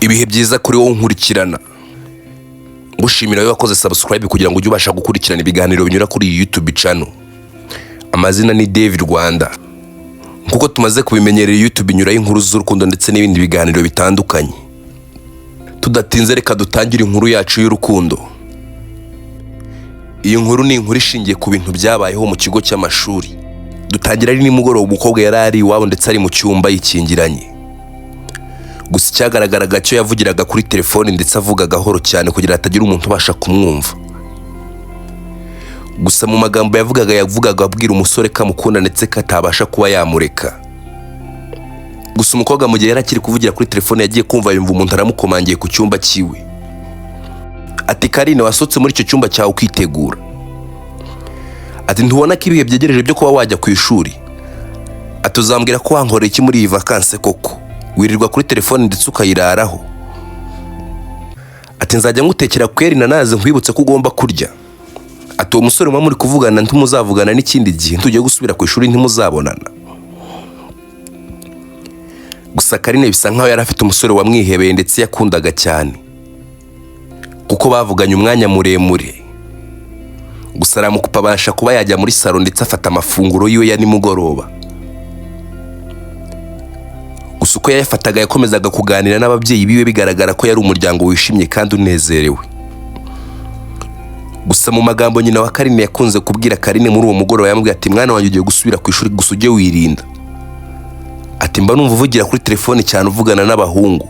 ibihe byiza kuri wowe unkurikirana. Ngushimira wowe wakoze subscribe kugira ngo ujye ubasha gukurikirana ibiganiro binyura kuri iyi YouTube channel. Amazina ni David Rwanda. Nkuko tumaze kubimenyerera YouTube inyura inkuru z'urukundo ndetse n'ibindi biganiro bitandukanye. Tudatinze reka dutangire inkuru yacu y'urukundo. Iyi nkuru ni inkuru ishingiye ku bintu byabayeho mu kigo cy'amashuri. Dutangira ari nimugoroba umukobwa yarari iwabo ndetse ari mu cyumba yikingiranye. Gusa cyagaragaraga cyo yavugiraga kuri telefone ndetse avuga gahoro cyane kugira atagira umuntu ubasha kumwumva. Gusa mu magambo yavugaga abwira umusore kamukunda ndetse katabasha kuba yamureka. Gusa umukobwa mu gihe yarakiri kuvugira kuri telefone yagiye kumva yumva umuntu aramukomangiye ku cyumba cyiwe. Ati Karine wasotse muri icyo cyumba cyawe kwitegura. Ati ntubona ko ibihe byegereje byo kuba wajya ku ishuri. Atuzambwira ko wankoreye iki muri iyi vacances koko. Wirirwa kuri telefone ndetse ukayiraraho. Ati nzajya ngutekera kweri nanaze nkwibutse ko ugomba kurya. Ati uwo musore muri kuvugana ntimuzavugana n'ikindi gihe tugiye gusubira ku ishuri ntimuzabonana. Gusa Karine bisa nkaho yari afite umusore wamwihebeye ndetse yakundaga cyane, kuko bavuganye umwanya muremure. Gusa aramukupa abasha kuba yajya muri salo ndetse afata amafunguro yiwe ya nimugoroba. Gusa uko yafataga yakomezaga kuganira n'ababyeyi biwe bigaragara ko yari umuryango wishimye kandi unezerewe. Gusa mu magambo nyina wa Karine yakunze kubwira Karine muri uwo mugoroba yamubwiye ati mwana wanjye ugiye gusubira ku ishuri gusa ujye wirinda. Ati mba numva uvugira kuri telefone cyane uvugana n'abahungu.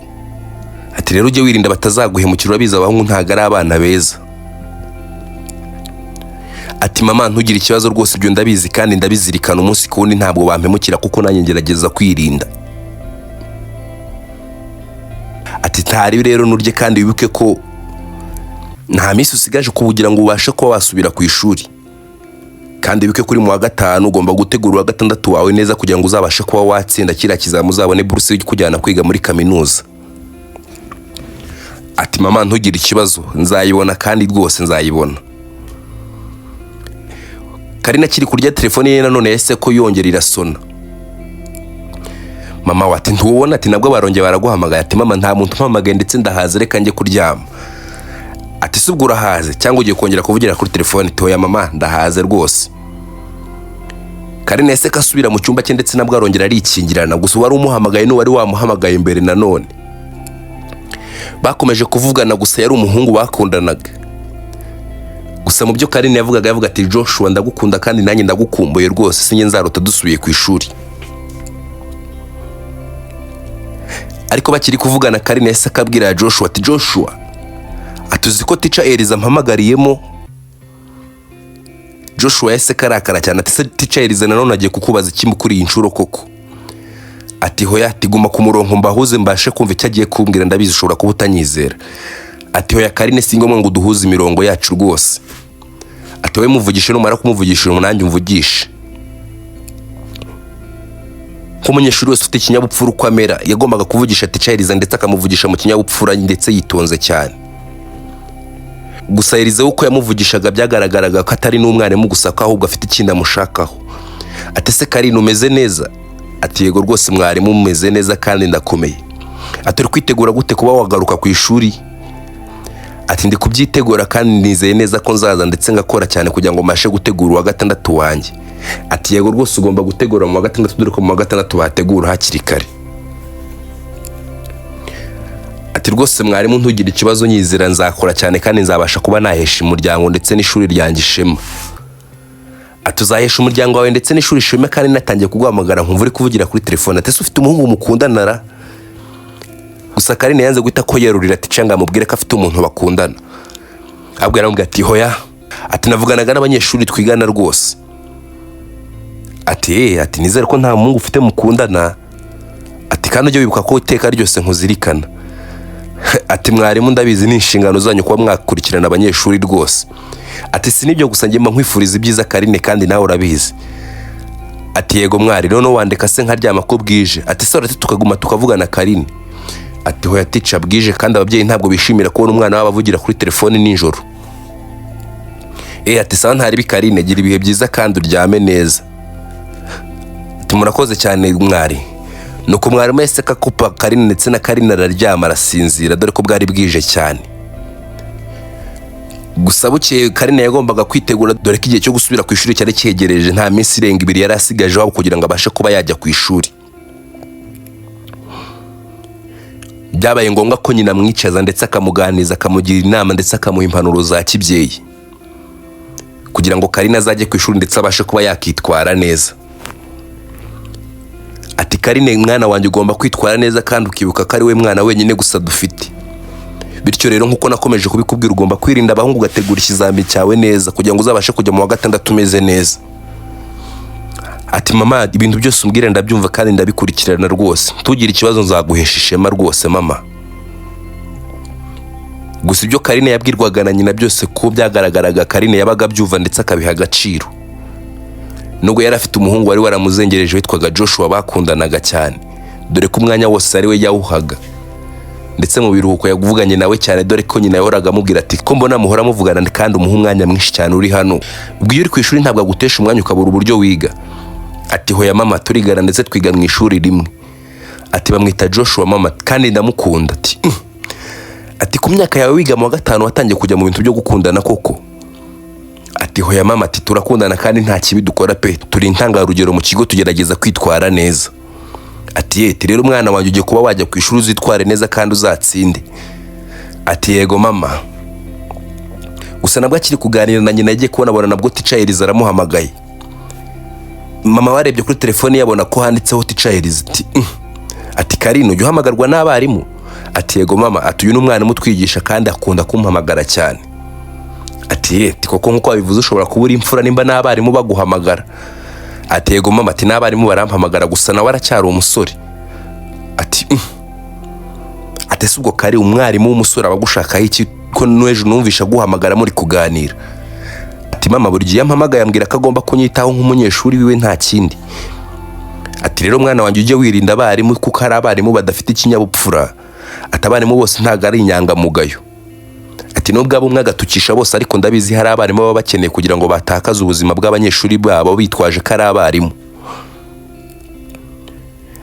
Ati rero ujye wirinda batazaguhemukira urabizi abahungu ntago ari abana beza. Ati mama ntugire ikibazo rwose ibyo ndabizi kandi ndabizirikana umunsi ku wundi ntabwo bampemukira kuko nanjye ngerageza kwirinda. Ati tari rero nurye kandi wibuke ko nta minsi usigaje kubugira ngo ubashe kuba wasubira ku ishuri. Kandi wibuke kuri mu wa gatanu ugomba gutegura wa gatandatu wawe neza kugira ngo uzabashe kuba watsinda kira kizamu uzabone buruse yo kujyana kwiga muri kaminuza. Ati mama ntugire ikibazo nzayibona kandi rwose nzayibona. Karine akiri kurya telefone ye nanone yese ko yongera irasona. Mama wati ntuwona ati nabwo barongeye baraguhamagaye. Ati mama nta muntu mpamagaye ndetse ndahaze reka njye kuryama. Ati subwo urahaze cyangwa ugiye kongera kuvugira kuri telefone? Toya mama ndahaze rwose. Karine yese kasubira mu cyumba cye ndetse nabwo arongera arikingirana. Gusa wari umuhamagaye n'uwari wamuhamagaye imbere nanone. Bakomeje kuvugana gusa yari umuhungu bakundanaga. Gusa mu byo Karine yavuga ati Joshua ndagukunda kandi nanjye ndagukumbuye rwose sinye nzarota dusubiye ku ishuri. Ariko bakiri kuvugana Karine yese akabwira Joshua ati Joshua atuzi ko teacher Eliza mpamagariyemo. Joshua yese karakara cyane ati teacher Eliza nanone agiye kukubaza iki kuri iyi nshuro koko. Ati hoya tiguma ku murongo mbahuze mbashe kumva icyo agiye kumbwira ndabizi ushobora kuba utanyizera. Ati hoya Karine singomwe ngo duhuze imirongo yacu rwose. Ati we muvugishe numara kumuvugisha umunange umvugishe. Umunyeshuri wese ufite ikinyabupfura uko amera yagombaga kuvugisha teacher Eliza ndetse akamuvugisha mu kinyabupfura ndetse yitonze cyane. Gusa Eliza uko yamuvugishaga byagaragaraga ko atari n'umwarimu gusa ko ahubwo afite ikindi amushakaho. Ati se Karine umeze neza? Ati yego rwose mwarimu umeze neza kandi ndakomeye. Ati uri kwitegura gute kuba wagaruka ku ishuri? Ati ndi kubyitegura kandi nizeye neza ko nzaza ndetse ngakora cyane kugira ngo mbashe gutegura wa gatandatu wanjye. Ati yego rwose ugomba gutegura mu wa gatandatu dore ko mu wa gatandatu bategura hakiri kare. Ati rwose mwarimu ntugire ikibazo nyizera nzakora cyane kandi nzabasha kuba nahesha umuryango ndetse n'ishuri ryanjye ishema. Ati uzahesha umuryango wawe ndetse n'ishuri ishema kandi natangiye kuguhamagara nkumva uri kuvugira kuri telefone. Ati ufite umuhungu mukundana ra? Gusa Karine yanze guhita ko yerurira ati cyangwa amubwire ko afite umuntu bakundana. Ahubwo yaramubwiye ati hoya. Ati navuganaga n'abanyeshuri twigana rwose. Ati nizere ko nta muhungu ufite mukundana. Ati kandi ujye wibuka ko iteka ryose nkuzirikana. Ati mwarimu ndabizi ni inshingano zanyu kuba mwakurikirana abanyeshuri rwose. Ati sinibyo gusa njye nkwifuriza ibyiza Karine kandi nawe urabizi. Ati yego mwari none wandeka se nkaryama ko bwije. Ati se urate tukaguma tukavugana Karine. Ati hoya teacher bwije kandi ababyeyi ntabwo bishimira kubona umwana wabo avugira kuri telefone ninjoro. Ati sawa ntari Karine gira ibihe byiza kandi uryame neza. Ati murakoze cyane mwari. nuko mwarimu yahise akakupa Karine ndetse na Karine araryama arasinzira dore ko bwari bwije cyane. Gusa bukeye Karine yagombaga kwitegura dore ko igihe cyo gusubira ku ishuri cyari cyegereje, nta minsi irenga 2 yari asigaje wabo kugira ngo abashe kuba yajya ku ishuri. Byabaye ngombwa ko nyina amwicaza ndetse akamuganiza, akamugira inama ndetse akamuha impanuro za kibyeyi kugira ngo Karine azajye ku ishuri ndetse abashe kuba yakitwara neza. Ati Karine mwana wanjye ugomba kwitwara neza kandi ukibuka ko ari we mwana wenyine gusa dufite. Bityo rero nkuko nakomeje kubikubwira ugomba kwirinda abahungu ugategura ikizamini cyawe neza kugira ngo uzabashe kujya mu wa 6 umeze neza. Ati mama ibintu byose umbwira ndabyumva kandi ndabikurikirana rwose, tugira ikibazo nzaguhesha ishema rwose mama. Gusa ibyo Karine yabwirwaga na nyina byose ko byagaragaraga Karine yabaga byuva ndetse akabiha agaciro. Nubwo yari afite umuhungu wari waramuzengereje witwaga Joshua bakundanaga cyane dore ko umwanya wose ari we yawuhaga, ndetse mu biruhuko yavuganye nawe cyane dore ko nyina yahoraga amubwira ati ko mbona muhora muvugana kandi umuha umwanya mwinshi cyane uri hano, ubwo iyo uri ku ishuri ntabwo agutesha umwanya ukabura uburyo wiga. Ati hoya mama turigana ndetse twiga mu ishuri rimwe. Ati bamwita Joshua mama kandi ndamukunda. Ati ku myaka yawe wiga mu wa 5 watangiye kujya mu bintu byo gukundana koko. Ati hoya mama ati turakundana kandi nta kibi dukora pe, turi intangarugero mu kigo tugerageza kwitwara neza. Ati rero umwana wanjye ugiye kuba wajya ku ishuri uzitware neza kandi uzatsinde. Ati yego mama. Gusa nabwo akiri kuganira na nyina yagiye kubona nabwo Teacher Eliza aramuhamagaye. Mama warebye kuri telefone yabona ko handitseho Teacher Eliza. Ati Karine ujye uhamagarwa n'abarimu. Ati yego mama, ati uyu ni umwana mutwigisha kandi akunda kumpamagara cyane. Ati koko nkuko wabivuze ushobora kubura imfura nimba n'abarimu baguhamagara. Ati yego mama, ati n'abarimu barampamagara gusa nawe aracyari umusore. Ati subwo Kari umwarimu w'umusore abagushakaho iki ko n'ejo numvisha guhamagara muri kuganira. Ati mama buri gihe yampamagaye ambwira ko agomba kunyitaho nk'umunyeshuri wiwe nta kindi. Ati rero mwana wanjye ujye wirinda abarimu kuko hari abarimu badafite ikinyabupfura. Ati abarimu bose ntago ari inyangamugayo. Ati nubwo abo umwe agatukisha bose ariko ndabizi hari abarimu baba bakeneye kugira ngo batakaze ubuzima bw'abanyeshuri babo bitwaje ko ari abarimu.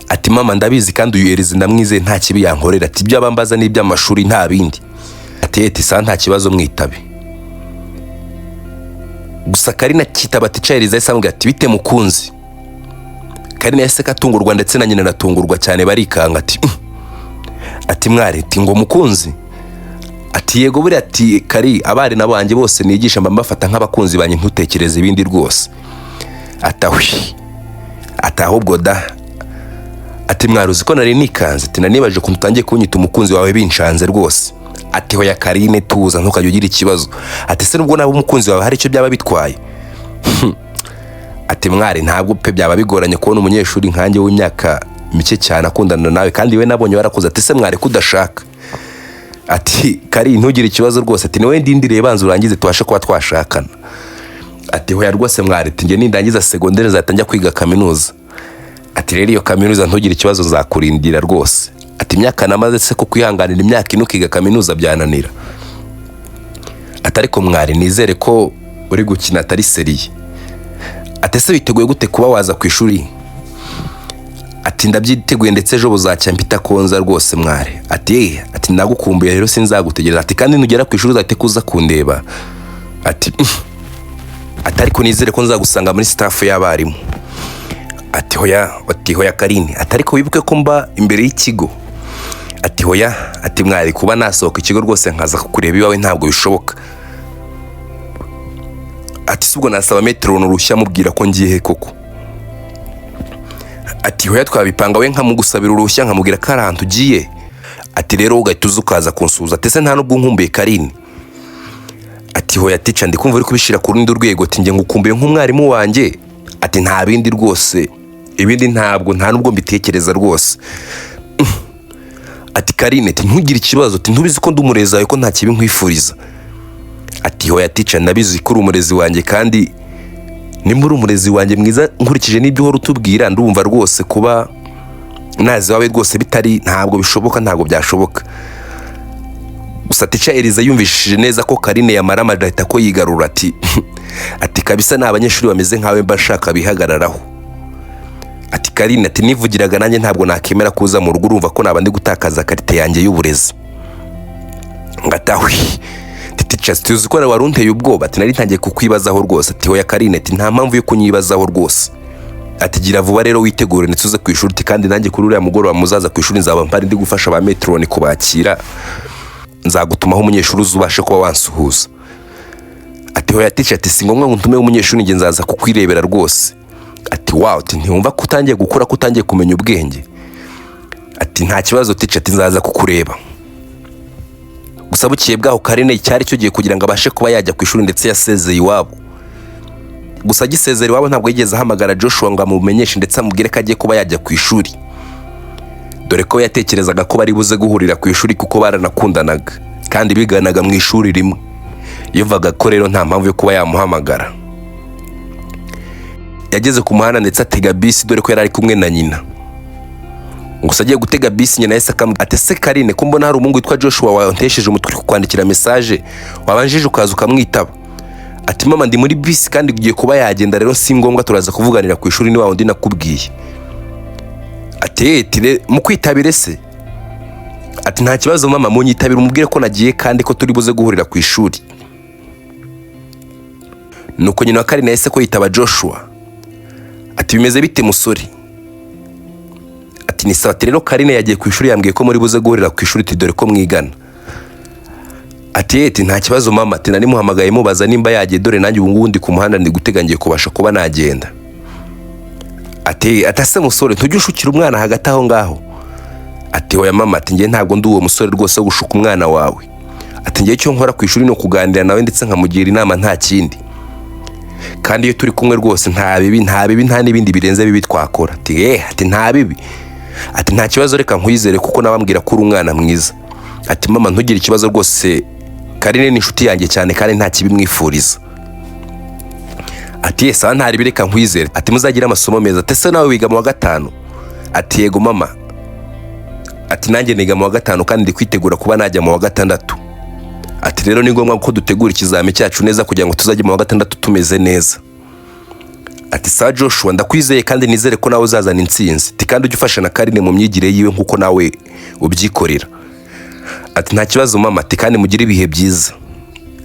Ati mama ndabizi kandi uyu Eliza ndamwize nta kibi yankorera. Ati ibyo abambaza n'iby'amashuri nta bindi. Ati sa nta kibazo mwitabe. Gusa Karine kitaba Teacher Eliza yasambwe ati bite mukunzi. Karine yase katungurwa ndetse na nyina natungurwa cyane barikanga ati mwari ati ngo mukunzi. Ati yego buri ati Kari abari nabanje bose nigisha mbafata nk'abakunzi banye ntutekereze ibindi rwose. Ati ahubwo da. Ati mwaruzi ko nari nikanze ati nanibaje ko ntutangiye kunyita umukunzi wawe binshanze rwose. Ati hoya Karine tuza ntukajye ugira ikibazo. Ati se nubwo nabo umukunzi wawe hari icyo byaba bitwaye. Ati mwari ntabwo pe byaba bigoranye kubona umunyeshuri nkanjye w'imyaka mike cyane akundana nawe kandi we nabonye barakoze. Ati se mwari kudashaka. Ati Kari ntugire ikibazo rwose. Ati niwe ndindiriye banza urangize tubashe kuba twashakana. Ati hoya rwose mwari ati nge nindangiza secondaire zatanjya kwiga kaminuza. Ati rero iyo kaminuza ntugire ikibazo zakurindira rwose. Ati imyaka namaze se ko kwihanganira imyaka ino kiga kaminuza byananira. Ati ariko mwari nizere ko uri gukina atari seriye. Ati se biteguye gute kuba waza ku ishuri? Ati ndabyiteguye ndetse ejo buzacya mpita konza rwose mwari. Ati nagukumbuye rero sinzagutegereza. Ati kandi nugera ku ishuri uzahite kuza kundeba. Ati ariko nizere ko nzagusanga muri staff y'abarimu. Ati hoya Karine. Ati ariko wibuke ko mba imbere y'ikigo. Ati hoya. Ati mwari kuba nasohoka ikigo rwose nkaza kukureba iwawe ntabwo bishoboka. Ati subwo nasaba metero n'urushya mubwira ko ngiye he koko. Ati hoya twabipanga we nkamugusabira urushya nkamubwira ko ari ahantu ugiye. Ati rero ugahita uzukaza kunsuza. Ati se nta nubwo nkumbuye Karine. Ati hoya Teacher ndi kumva uri kubishira ku rundi rwego. Ati nge ngukumbuye nk'umwarimu wanjye. Ati nta bindi rwose. Ibindi ntabwo nta nubwo mbitekereza rwose. Ati Karine ati ntugire ikibazo. Ati ntubizi ko ndumureza wawe ko nta kibi nkwifuriza. Ati hoya Teacher ndabizi ko uri umurezi wanjye kandi nimba uri umurezi wanjye mwiza nkurikije n'ibyo uhora utubwira ndumva rwose kuba nazi wawe rwose bitari ntabwo bishoboka ntabwo byashoboka. Gusa Teacher Eliza yumvishije neza ko Karine yamara amajahita ko yigarura ati kabisa n'abanyeshuri bameze nkawe mbashaka bihagararaho. ati Karine ati nivugiraga nanjye ntabwo nakemera kuza mu rugo urumva ko naba ndi gutakaza karite yanjye y'uburezi. Ngatawi teachers tuzi ko wari unteye ubwoba ati nari ntangiye kukwibazaho rwose. Ati hoya Karine ati nta mpamvu yo kunyibazaho rwose. Ati gira vuba rero witegure nituze ku ishuri kandi nanjye kuri uriya mugoroba muzaza ku ishuri nzaba mpari ndi gufasha ba metroni kubakira, nzagutumaho umunyeshuri uzubashe kuba wansuhuza. Ati hoya teacher ati singomwe ngo ntume umunyeshuri nge nzaza kukwirebera rwose. Ati wow ati ntiwumva ko utangiye gukura ko utangiye kumenya ubwenge. Ati nta kibazo teacher ati nzaza kukureba. Gusa bukiye bwaho Karine cyari cyo giye kugira ngo abashe kuba yajya ku ishuri ndetse yasezeye iwabo. Gusa gisezera iwabo ntabwo yigeze ahamagara Joshua ngo amumenyeshe ndetse amubwire ko agiye kuba yajya ku ishuri, dore ko yatekerezaga ko bari buze guhurira ku ishuri kuko baranakundanaga kandi biganaga mu ishuri rimwe. Yumvaga ko rero nta mpamvu yo kuba yamuhamagara. Yageze ku muhanda ndetse atega bisi dore ko yari ari kumwe na nyina. Gusa agiye gutega bisi nyina yahise akamubwira ati se Karine ko mbona hari umuhungu witwa Joshua wantesheje umutwe kukwandikira message wabanjije ukaza ukamwitaba. Ati mama ndi muri bisi kandi ugiye kuba yagenda rero si ngombwa turaza kuvuganira ku ishuri ni wa wundi nakubwiye. Ati mu kwitabire se. Ati nta kibazo mama munyitabira umubwire ko nagiye kandi ko turi buze guhurira ku ishuri. Nuko nyina wa Karine yahise ko yitaba Joshua. Ati bimeze bite musore? Ati ni sawa rero Karine yagiye ku ishuri yambwiye ko muri buze guhurira ku ishuri dore ko mwigana. Ati nta kibazo mama ati nari muhamagaye mubaza nimba yagiye dore nanjye ubu ngubu ndi ku muhanda ndi gutegangiye kubasha kuba nagenda. Ati atase musore ntujye ushukira umwana hagati aho ngaho. Ati hoya mama ati ngiye ntabwo ndi uwo musore rwose wo gushuka umwana wawe. Ati ngiye cyo nkora ku ishuri no kuganira nawe ndetse nkamugira inama nta kindi. Kandi iyo turi kumwe rwose nta bibi nta n'ibindi birenze bibi twakora. Ati nta bibi. Ati nta kibazo reka nkwizere kuko nabambwira ko uri umwana mwiza. Ati mama ntugire ikibazo rwose Karine ni inshuti yanjye cyane kandi nta kibi mwifuriza. Ati yesa ntari bireka nkwizere. Ati muzagira amasomo meza. Ati se nawe wiga mu wa gatanu? Ati yego mama. Ati nanjye niga mu wa gatanu kandi ndi kwitegura kuba najya mu wa gatandatu. Ati rero ni ngombwa ko dutegura ikizami cyacu neza kugira ngo tuzajye mu wa gatandatu tumeze neza. Ati sa Joshua ndakwizeye kandi nizere ko nawe uzazana intsinzi. Ati kandi ujye ufasha na Karine mu myigire yiwe nkuko nawe ubyikorera. Ati nta kibazo mama ati kandi mugire ibihe byiza.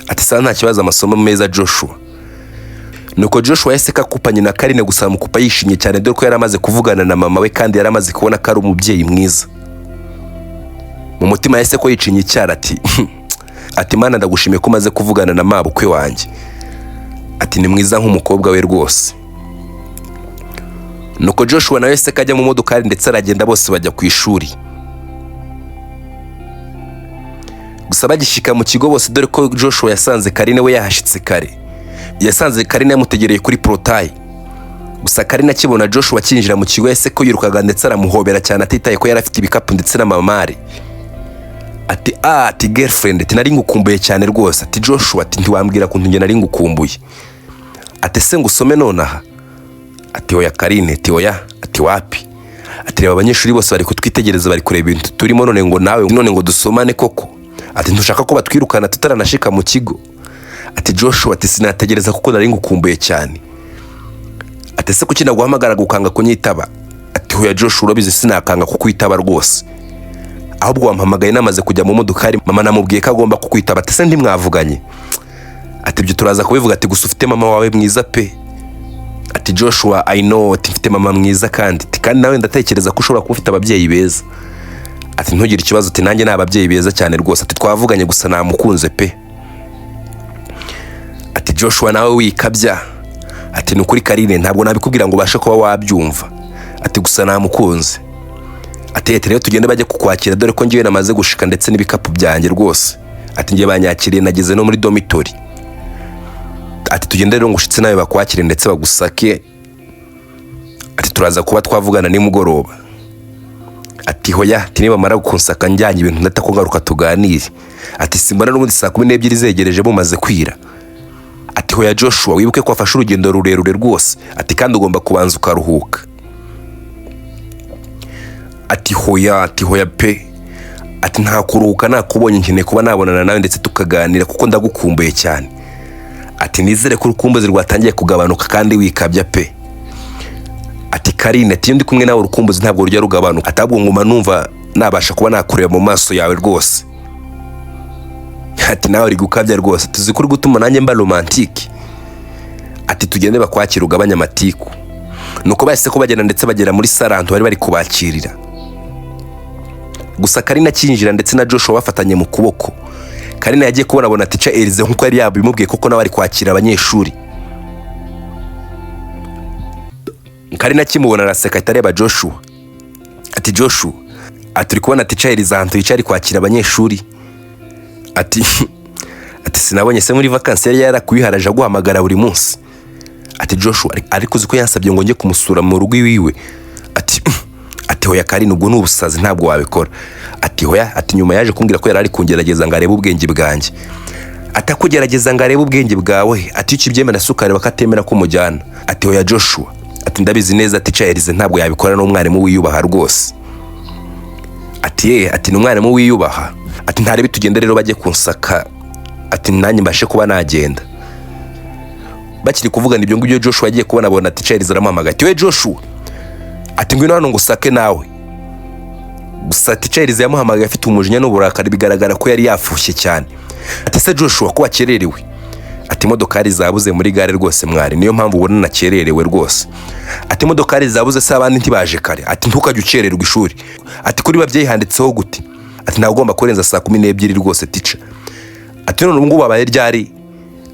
Ati sa nta kibazo amasomo meza Joshua. Nuko Joshua yahise akupanye na Karine gusa mukupa yishimye cyane dore ko yari amaze kuvugana na mama we kandi yari amaze kubona ko ari umubyeyi mwiza. Mu mutima yahise ko yicinye icyara ati ati mana ndagushimiye ko maze kuvugana na mabukwe wanjye. Ati ni mwiza nk'umukobwa we rwose. Nuko Joshua nawe yahise kajya mu modoka ndetse aragenda bose bajya ku ishuri. Gusa bagishika mu kigo bose dore ko Joshua yasanze Karine we yahashitse kare. Yasanze Karine yamutegereye kuri portail. Gusa Karine akibona Joshua akinjira mu kigo yahise ko yirukaga ndetse aramuhobera cyane atitaye ko yari afite ibikapu ndetse n'amamare. Ati girlfriend ati nari ngukumbuye cyane rwose. Ati Joshua ati ntiwambwira ko ntunge nari ngukumbuye. Ati se ngusome nonaha? Ati oya Karine ati oya. Ati wapi? Ati reba abanyeshuri bose bari kutwitegereza bari kureba ibintu turimo none ngo nawe none ngo dusomane koko. Ati ntushaka ko batwirukana tutaranashika mu kigo? Ati Joshua ati sinategereza kuko nari ngukumbuye cyane. Ati se kuki naguhamagara gukanga kunyitaba? Ati hoya Joshua urabizi sinakanga kukwitaba rwose. Ahubwo wampamagaye namaze kujya mu modokari mama namubwiye ko agomba kukwitaba. Ati se ndi mwavuganye? Ati ibyo turaza kubivuga. Ati gusa ufite mama wawe mwiza pe. Ati Joshua I know ati mfite mama mwiza kandi nawe ndatekereza ko ushobora kuba ufite ababyeyi beza. Ati ntugire ikibazo ati nanjye n'ababyeyi beza cyane rwose. Ati twavuganye gusa namukunze pe. Ati Joshua nawe wikabya. Ati nukuri Karine ntabwo nabikubwira ngo ubashe kuba wabyumva. Ati gusa namukunze. Ati rero tugende bajye kukwakira dore ko ngiye namaze gushika ndetse n'ibikapu byanjye rwose. Ati ngiye banyakiriye nageze no muri dormitory. Ati tugende rero ngushitse nawe bakwakire ndetse bagusake. Ati turaza kuba twavugana nimugoroba. Ati hoya ati niba mara gukunsaka njyanye ibintu ndata ngaruka tuganire. Ati simbona n'ubundi saa 12 zegereje mumaze kwira. Ati hoya Joshua wibuke ko afashe urugendo rurerure rwose. Ati kandi ugomba kubanza ukaruhuka. Ati hoya pe. Ati nta kuruhuka nakubonye nkene kuba nabonana nawe ndetse tukaganira kuko ndagukumbuye cyane. Ati nizere ko urukumbuzi rwatangiye kugabanuka kandi wikabya pe. Ati Karine ati ndi kumwe nawe urukumbuzi ntabwo rujya rugabanuka, atabwo nguma numva nabasha kuba nakureba mu maso yawe rwose. Ati nawe uri gukabya rwose, tuzi kuri gutuma nanjye mba romantique. Ati tugende bakwakira ugabanya amatiku. Nuko bahise ko bagenda ndetse bagera muri saranto bari kubakirira. Gusa Karine akinjira ndetse na Joshua bafatanye mu kuboko. Karine yagiye kubona teacher Elize nkuko yari yabimubwiye koko nawe ari kwakira abanyeshuri. Karine akimubona araseka atareba Joshua. Ati Joshua, ati uri kubona teacher Elize ahantu yicaye ari kwakira abanyeshuri. Ati sinabonye se muri vacances yari yarakuyiharaje guhamagara buri munsi. Ati Joshua ariko uzi ko yansabye ngo njye kumusura mu rugo iwiwe. Ati hoya Karine ubwo n'ubusazi ntabwo wabikora. Ati hoya, ati nyuma yaje kumbwira ko yari ari kungerageza ngo arebe ubwenge bwanjye. Atakugerageza ngo arebe ubwenge bwawe, ati iki byemera sukari bakatemera ko mujyana. Ati hoya Joshua, ati ndabizi neza teacher Elize ntabwo yabikora n'umwarimu wiyubaha rwose. Ati n'umwarimu wiyubaha. Ati ntarebe tugende rero bajye kunsaka. Ati nanjye mbashe kuba nagenda. Bakiri kuvugana ibyo ngibyo Joshua yagiye kubona teacher Elize aramuhamagaye. Ati we Joshua, ati ngwino hano ngusake nawe. Gusa teacher Elize yamuhamagaye afite umujinya n'uburakari bigaragara ko yari yafushye cyane. Ati se Joshua ko wakererewe? Ati modokari zabuze muri gare rwose mwari, niyo mpamvu ubona nakererewe rwose. Ati modokari zabuze se abandi ntibaje kare. Ati ntukajye ukererwa ishuri. Ati kuri babyeyi handitseho gute? Ati nawe ugomba kurenza saa 12 rwose teacher. Ati none ubu ngubu babaye ryari?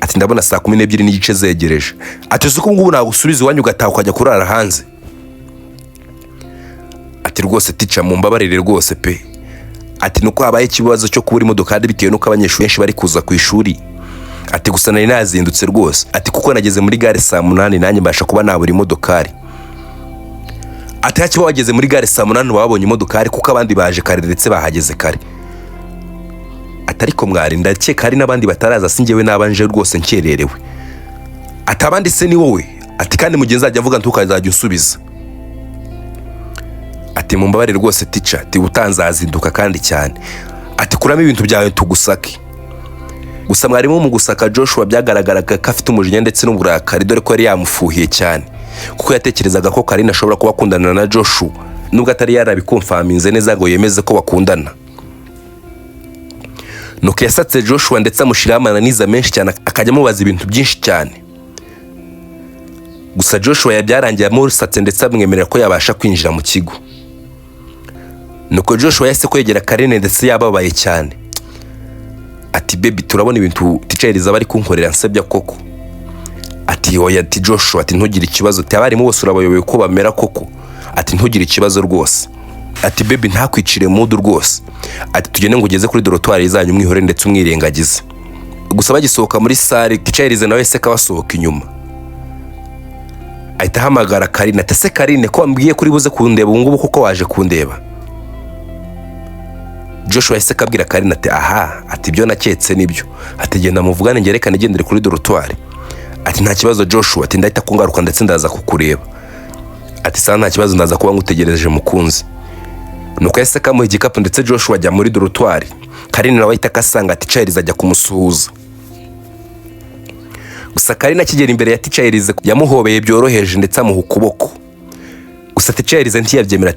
Ati ndabona saa 12 n'igice zegereje. Ati uzi ko ngubu nagusubiza iwanyu ugataha ukajya kurara hanze. Ati rwose teacher mumbabarire rwose pe. Ati nuko habaye ikibazo cyo kubura imodoka bitewe nuko abanyeshuri benshi bari kuza ku ishuri. Ati gusa nari nazindutse rwose. Ati kuko nageze muri gare saa 8 nanjye mbasha kuba nabura imodokari. Ati hakiba wageze muri gare saa 8 babonye imodokari kuko abandi baje kare ndetse bahageze kare. Ati ariko mwari ndakeka hari n'abandi bataraza singewe nabanje rwose nkererewe. Ati abandi se ni wowe? Ati kandi mugenzi ajya avuga ntukazajya usubiza. Ati mumbabarire rwose teacher, ati utanzazinduka kandi cyane. Ati kuramo ibintu byawe tugusake. Gusa mwarimu mu gusaka Joshua byagaragaraga ko afite umujinya ndetse n'uburakari dore ko yari yamufuhiye cyane. Kuko yatekerezaga ko Karine ashobora kuba akundana na Joshua nubwo atari yarabikonfaminze neza ngo yemeze ko bakundana. Nuko yasatse Joshua ndetse amushiraho amananiza menshi cyane akajya amubaza ibintu byinshi cyane. Gusa Joshua yabyarangiye amusatse ndetse amwemerera ko yabasha kwinjira mu kigo. Nuko Joshua yase kwegera Karine ndetse yababaye cyane. Ati baby turabona ibintu teacher Elize bari kunkorera nsebya koko. Ati hoya, ati Joshua, ati ntugire ikibazo, abarimu bose urabayoboye ko bamera koko. Ati ntugire ikibazo rwose. Ati baby ntakwicire mudu rwose. Ati tugende ngo ugeze kuri dorotwari zanyu mwihore ndetse umwirengagize. Gusa bagisohoka muri salle teacher Elize nawe se kabasohoka inyuma. Ahita ahamagara Karine. Ati se Karine ko wambwiye kuri buze kundeba ubu ngubu kuko waje kundeba? Joshua yahise kabwira Karine ati aha, ati ibyo naketse nibyo. Ati genda muvugane ngerekane gendere kuri dorotwari. Ati nta kibazo Joshua, ati ndahita kungaruka ndetse ndaza kukureba. Ati sana nta kibazo ndaza kuba ngutegereje mukunzi. Nuko yahise kamuha igikapu ndetse Joshua ajya muri dorotwari. Karine nawe ahita akasanga teacher Elize ajya kumusuhuza. Gusa Karine akigera imbere ya teacher Elize yamuhobeye byoroheje ndetse amuha ukuboko. Gusa teacher Elize ntiyabyemera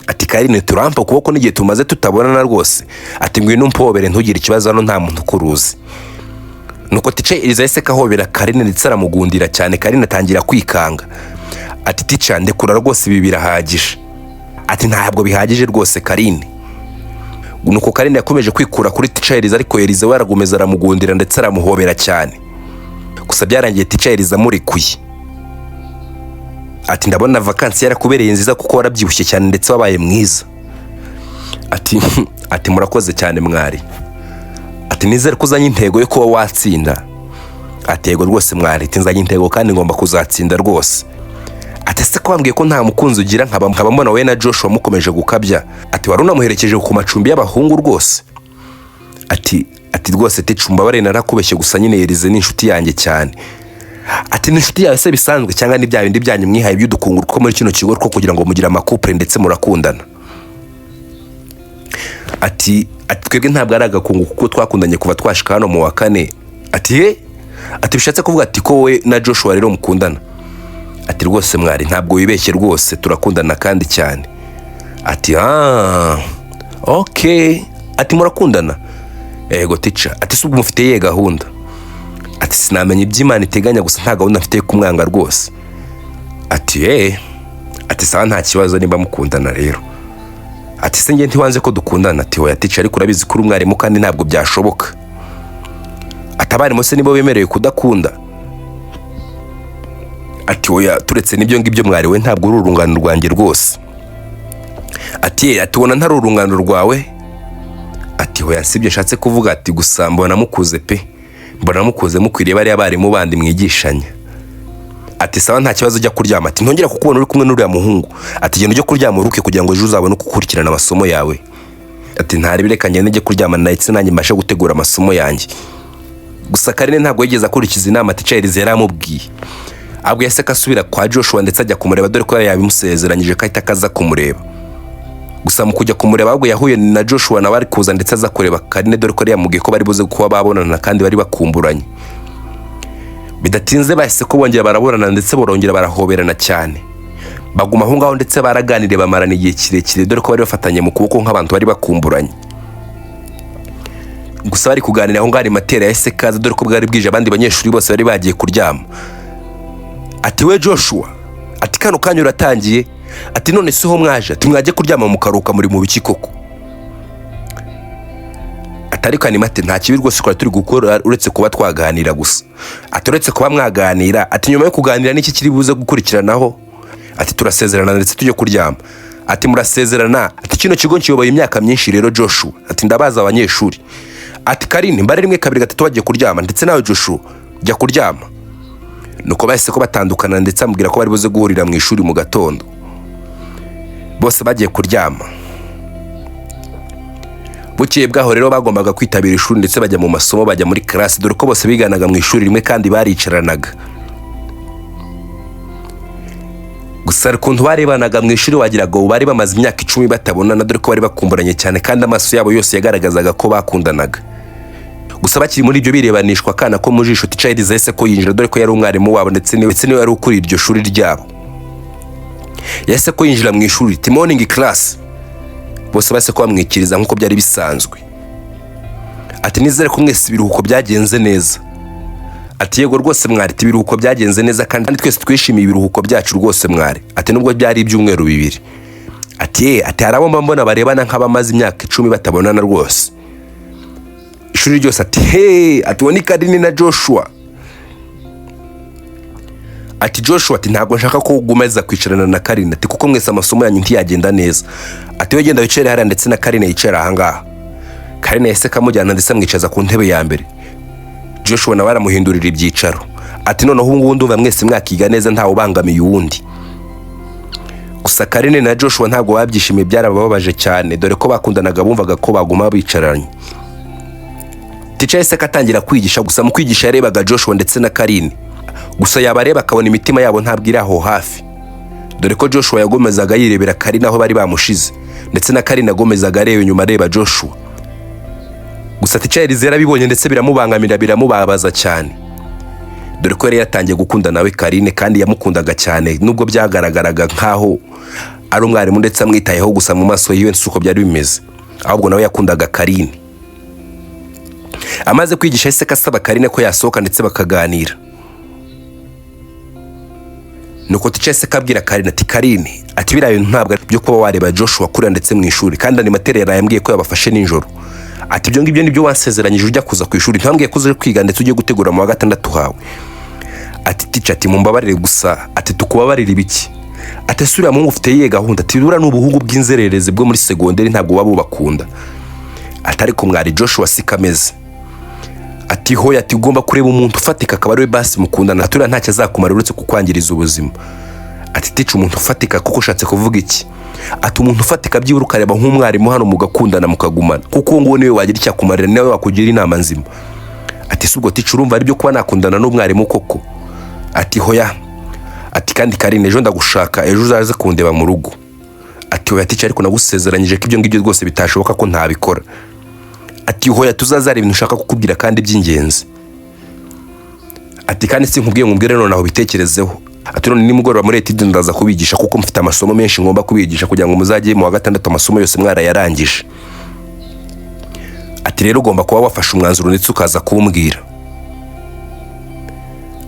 ati Karine turampa ukuboko n'igihe tumaze tutabonana rwose. Ati ngwino umpobere ntugire ikibazo hano nta muntu ukuruzi. Nuko teacher Elize yahise kahobera Karine ndetse aramugundira cyane. Karine atangira kwikanga. Ati teacher ndekura rwose ibi birahagije. Ati ntabwo bihagije rwose Karine. Nuko Karine yakomeje kwikura kuri teacher Elize ariko Elize we aragumeza aramugundira ndetse aramuhobera cyane. Gusa byarangiye teacher Elize amurekuye. Ati ndabona vacances yarakubereye nziza kuko warabyibushye cyane ndetse wabaye mwiza. Ati murakoze cyane mwari. Ati nizere ko uzanye intego yo kuba watsinda. Ati yego rwose mwari, ati nzanye intego kandi ngomba kuzatsinda rwose. Ati se ko wambwiye ko nta mukunzi ugira nkaba mbona we na Joshua mukomeje gukabya. Ati wari unamuherekeje ku macumbi y'abahungu rwose. Ati rwose ticumba bare narakubeshye gusa nyine Elize ni inshuti yanjye cyane. Ati ni inshuti yawe se bisanzwe cyangwa ni bya bindi byanyu mwihaye by'udukunguru ko muri kino kigo ko kugira ngo mugire amakupure ndetse murakundana. Ati twebwe ntabwo ari agakungu kuko twakundanye kuva twashika hano mu wa 4. Ati bishatse kuvuga ati ko we na Joshua rero mukundana. ati rwose mwari ntabwo wibeshye rwose turakundana kandi cyane. Ati okay. Ati murakundana? Ego teacher. Ati subwo mufite ye gahunda? Ati sinamenye iby'Imana iteganya gusa nta gahunda mfite kumwanga rwose. Ati ati sawa nta kibazo nimba mukundana rero. Ati se nge ntiwanze ko dukundana? Ati oya teacher ariko urabizi kuri umwarimu kandi ntabwo byashoboka. Atabarimu se nibo bemerewe kudakunda? Ati oya turetse nibyo ngibyo mwari we ntabwo uri urungano rwanjye rwose. Ati atubona ntari urungano rwawe? Ati oya sibyo nshatse kuvuga. Ati gusa mbona mukuze pe, mbona mukuze mukwiriye bari abarimu bandi mwigishanya. Ati sawa nta kibazo ujya kuryama. Ati ntongera kukubona uri kumwe n'uriya muhungu. Ati genda ujye kuryama uruke kugira ngo ejo uzabone gukurikirana amasomo yawe. Ati ntari bireka ngende njye kuryama ndetse nanjye mbashe gutegura amasomo yanjye. Gusa Karine ntabwo yigeze akurikiza inama teacher yaramubwiye. Ahubwo yase kasubira kwa Joshua ndetse ajya kumureba dore ko yabimusezeranyije ko ahita akaza kumureba. Gusa mu kujya kumureba ahubwo yahuye na Joshua na bari kuza ndetse aza kureba Karine dore ko yamubwiye ko bari buze kuba babonana kandi bari bakumburanye. Bidatinze bahise ko bongera barabonana ndetse borongera barahoberana cyane. Baguma aho ngaho ndetse baraganire bamarana igihe kirekire dore ko bari bafatanye mu kuboko nk'abantu bari bakumburanye. Gusa bari kuganira aho ngari matera yahise kaza dore ko bwari bwije abandi banyeshuri bose bari bagiye kuryama. Ati we Joshua, ati kano kanya uratangiye? Ati none se ho mwaje? Ati mwaje kuryama mukaruka muri mu biki koko? Atari kani mate nta kibi rwose ko turi gukora uretse kuba twaganira gusa. Ati uretse kuba mwaganira, ati nyuma yo kuganira n'iki kiri buze gukurikiranaho? Ati turasezerana ndetse tujye kuryama. Ati murasezerana? Ati kino kigo nkiyoboye imyaka myinshi rero Joshua. Ati ndabaza abanyeshuri. Ati Karine mbare rimwe kabiri gatatu bagiye kuryama ndetse nawe Joshua jya kuryama. Nuko bahise ko batandukana ndetse amubwira ko bari buze guhurira mu ishuri mu gatondo. Bose bagiye kuryama. Bukeye bwaho rero bagombaga kwitabira ishuri ndetse bajya mu masomo bajya muri class dore ko bose biganaga mu ishuri rimwe kandi baricaranaga. Gusa ukuntu barebanaga mu ishuri wagiraga bari bamaze imyaka 10 batabonana dore ko bari bakumburanye cyane kandi amaso yabo yose yagaragazaga ko bakundanaga. Gusa bakiri muri ibyo birebanishwa kana ko mujisho teacher yahise ko yinjira dore ko yari umwarimu wabo ndetse niwe yari ukuri iryo shuri ryabo. Yahise ko yinjira mu ishuri morning class. Bose base ko bamwikiriza nkuko byari bisanzwe. Ati nizere ko mwese ibiruhuko byagenze neza. Ati yego rwose mwari ibiruhuko byagenze neza kandi twese twishimiye ibiruhuko byacu rwose mwari. Ati nubwo byari ibyumweru bibiri. Ati harabo mbona barebana nk'abamaze imyaka 10 batabonana rwose. Ishuri ryose ati ati woni Karine na Joshua. Ati Joshua ati ntabwo nshaka ko ugumeza kwicarana na Karine ati kuko mwese amasomo yanyu ntiyagenda neza. Ati we genda wicare hariya ndetse na Karine yicara aha ngaha. Karine yahise kamujyana ndetse amwicaza ku ntebe ya mbere. Joshua nawe aramuhindurira ibyicaro. Ati noneho ubu ngubu ndumva mwese mwakiga neza ntawe ubangamiye uwundi. Gusa Karine na Joshua ntabwo babyishimiye byarabababaje cyane dore ko bakundanaga bumvaga ko baguma bicaranye. Teacher yahise katangira kwigisha gusa mu kwigisha yarebaga Joshua ndetse na Karine. Gusa yabareba akabona imitima yabo ntabwo iri aho hafi. Dore ko Joshua yagomezaga yirebera Karine aho bari bamushize ndetse na Karine agomezaga areba inyuma areba Joshua. Gusa teacher yarabibonye ndetse biramubangamira biramubabaza cyane. Dore ko yari yatangiye gukunda nawe Karine kandi yamukundaga cyane nubwo byagaragaraga nkaho ari umwarimu ndetse amwitayeho gusa mu maso yiwe nsuko byari bimeze. Ahubwo nawe yakundaga Karine. Amaze kwigisha yahise kasaba Karine ko yasohoka ndetse bakaganira. Nuko teacher yahise kabwira Karine ati Karine ati biriya bintu ntabwo byo kuba wareba Joshua kurira ndetse mu ishuri kandi ani material yambwiye ko yabafashe ninjoro. Ati ibyo ngibyo nibyo wansezeranyije ujya kuza ku ishuri ntambwiye kuza kwiga ndetse ujye gutegura mu wa gatandatu hawe. Ati teacher ati mumbabarire gusa ati tukubabarira ibiki. Ati sura mu ufite yiye gahunda ati bura n'ubuhungu bw'inzerereze bwo muri segonderi ntabwo wabo bakunda. Atari ko mwari Joshua sikameze. Ati hoya ati ugomba kureba umuntu ufatika akaba ari we basi mukundana atura ntacyo azakumara uretse kukwangiriza ubuzima. Ati teacher umuntu ufatika kuko ushatse kuvuga iki? Ati umuntu ufatika byibura ukareba nk'umwarimu hano mugakundana mukagumana kuko ngo niwe wagira icyo akumarira nawe wakugira inama nzima. Ati subwo teacher urumva ari byo kuba nakundana n'umwarimu koko? Ati hoya. Ati kandi Karine ejo ndagushaka ejo uzaze kundeba mu rugo. Ati hoya teacher ariko nagusezeranyije ko ibyo ngibyo rwose bitashoboka ko ntabikora. Ati hoya tuzazara ibintu ushaka kukubwira kandi by'ingenzi. Ati kandi sinkubwiye nkubwire none aho bitekerezeho. ati none nimugoroba muri etide ndaza kubigisha kuko mfite amasomo menshi ngomba kubigisha kugira ngo muzajye mu wa gatandatu amasomo yose mwarayarangije. Ati rero ugomba kuba wafashe umwanzuro ndetse ukaza kumbwira.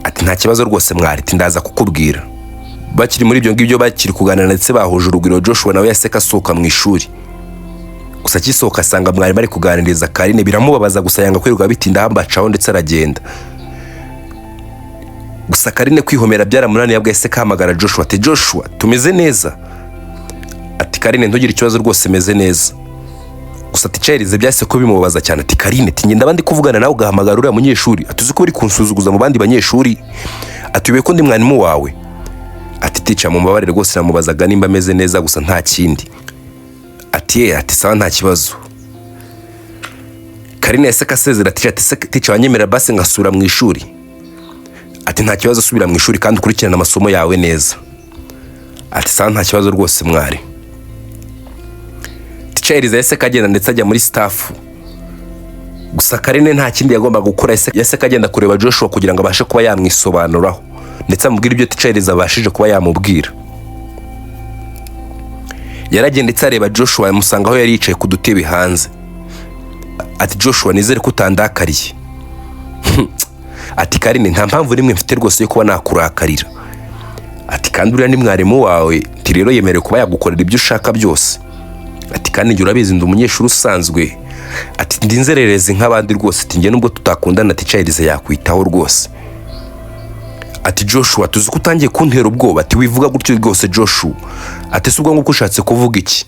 Ati nta kibazo rwose mwari, ndaza kukubwira. Bakiri muri ibyo ngibyo bakiri kuganira ndetse bahuje urugwiro, Joshua nawe yaseka asohoka mu ishuri. Gusa kisohoka asanga mwari bari kuganiriza Karine, biramubabaza gusa yanga kwirirwa bitinda hambacaho ndetse aragenda. Gusa Karine kwihomera byaramunaniye, yabwiye se kahamagara Joshua ati Joshua tumeze neza. Ati Karine ntugire ikibazo rwose meze neza. Gusa ati Charles byase ko bimubabaza cyane. Ati Karine ati ngenda bandi kuvugana nawe ugahamagara uriya munyeshuri, atuzi ko uri kunsuzuguza mu bandi banyeshuri, atubiye ko ndi mwarimu wawe. Ati tica mu mbabarire rwose namubazaga nimba ameze neza gusa nta kindi. Ati sawa nta kibazo. Karine yaseka asezera ati tica wanyemera basi ngasura mu ishuri. Ati nta kibazo subira mu ishuri kandi ukurikirana amasomo yawe neza. Ati sawa nta kibazo rwose mwari. Charles yaseka agenda ndetse ajya muri staff. Gusa Karine nta kindi yagomba gukora, yaseka agenda kureba Joshua kugira ngo abashe kuba yamwisobanuraho ndetse amubwira ibyo Charles abashije kuba yamubwira. Yaragendetse areba Joshua yamusanga aho yari yicaye ku dutebe hanze. Ati Joshua nizere ko utandakariye. Ati Karine nta mpamvu rimwe mfite rwose yo kuba nakurakarira. Ati kandi uriya ni mwarimu wawe, ati rero yemerewe kuba yagukorera ibyo ushaka byose. Ati kandi njye urabizi ndi umunyeshuri usanzwe. Ati ndi inzererezi nk'abandi rwose, ati njye nubwo tutakundana ati Charles yakwitaho rwose. Ati Joshua tuzi ko utangiye kuntera ubwoba. Ati wivuga gutyo rwose Joshua. Ati subwo nguko ushatse kuvuga iki?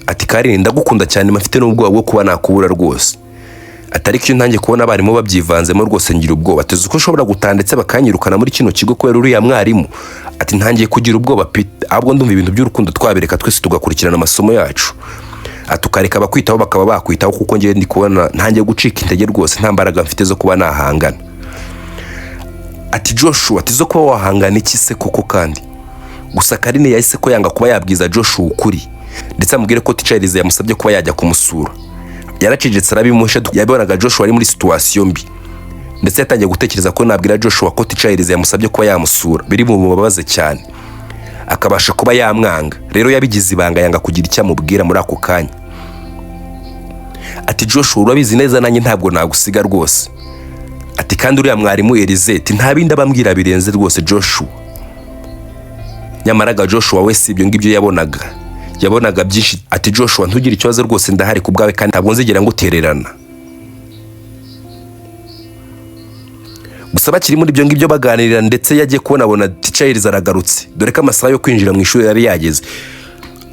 Ati Karine ndagukunda cyane mafite n'ubwoba bwo kuba nakubura rwose. Atari cyo ntangiye kubona abarimu babyivanzemo rwose ngira ubwoba. Ati uko ushobora gutandetse bakanyirukana muri kino kigo kubera uriya mwarimu. Ati ntangiye kugira ubwoba Peter, ahubwo ndumva ibintu by'urukundo twabireka twese tugakurikirana amasomo yacu. Ati ukareka bakwitaho bakaba bakwitaho kuko ngiye ndi kubona ntangiye gucika intege rwose, nta mbaraga mfite zo kuba nahangana. Ati Joshua ati zo kuba wahangana iki se koko kandi? Gusa Karine yahise ko yanga kuba yabwiza Joshua ukuri ndetse amubwire ko Charles yamusabye kuba yajya kumusura. Yaracecetse arabimuhisha, yabonaga Joshua ari muri situation mbi ndetse yatangiye gutekereza ko nabwira Joshua ko Charles yamusabye kuba yamusura biri mu mubabaze cyane, akabasha kuba yamwanga. Rero yabigize ibanga yanga kugira icyo amubwira muri ako kanya. Ati Joshua urabizi neza nanjye ntabwo nagusiga rwose. Ati kandi uriya mwarimu Elizabeth nta bindi abambwira birenze rwose Joshua. Nyamaraga Joshua wese ibyo ngibyo yabonaga byinshi. Ati Joshua ntugire ikibazo rwose ndahari ku bwawe kandi ntabwo nzigera ngutererana. Gusa bakiri muri ibyo ngibyo baganirira ndetse yagiye kubona Charles aragarutse, dore ko amasaha yo kwinjira mu ishuri yari yageze.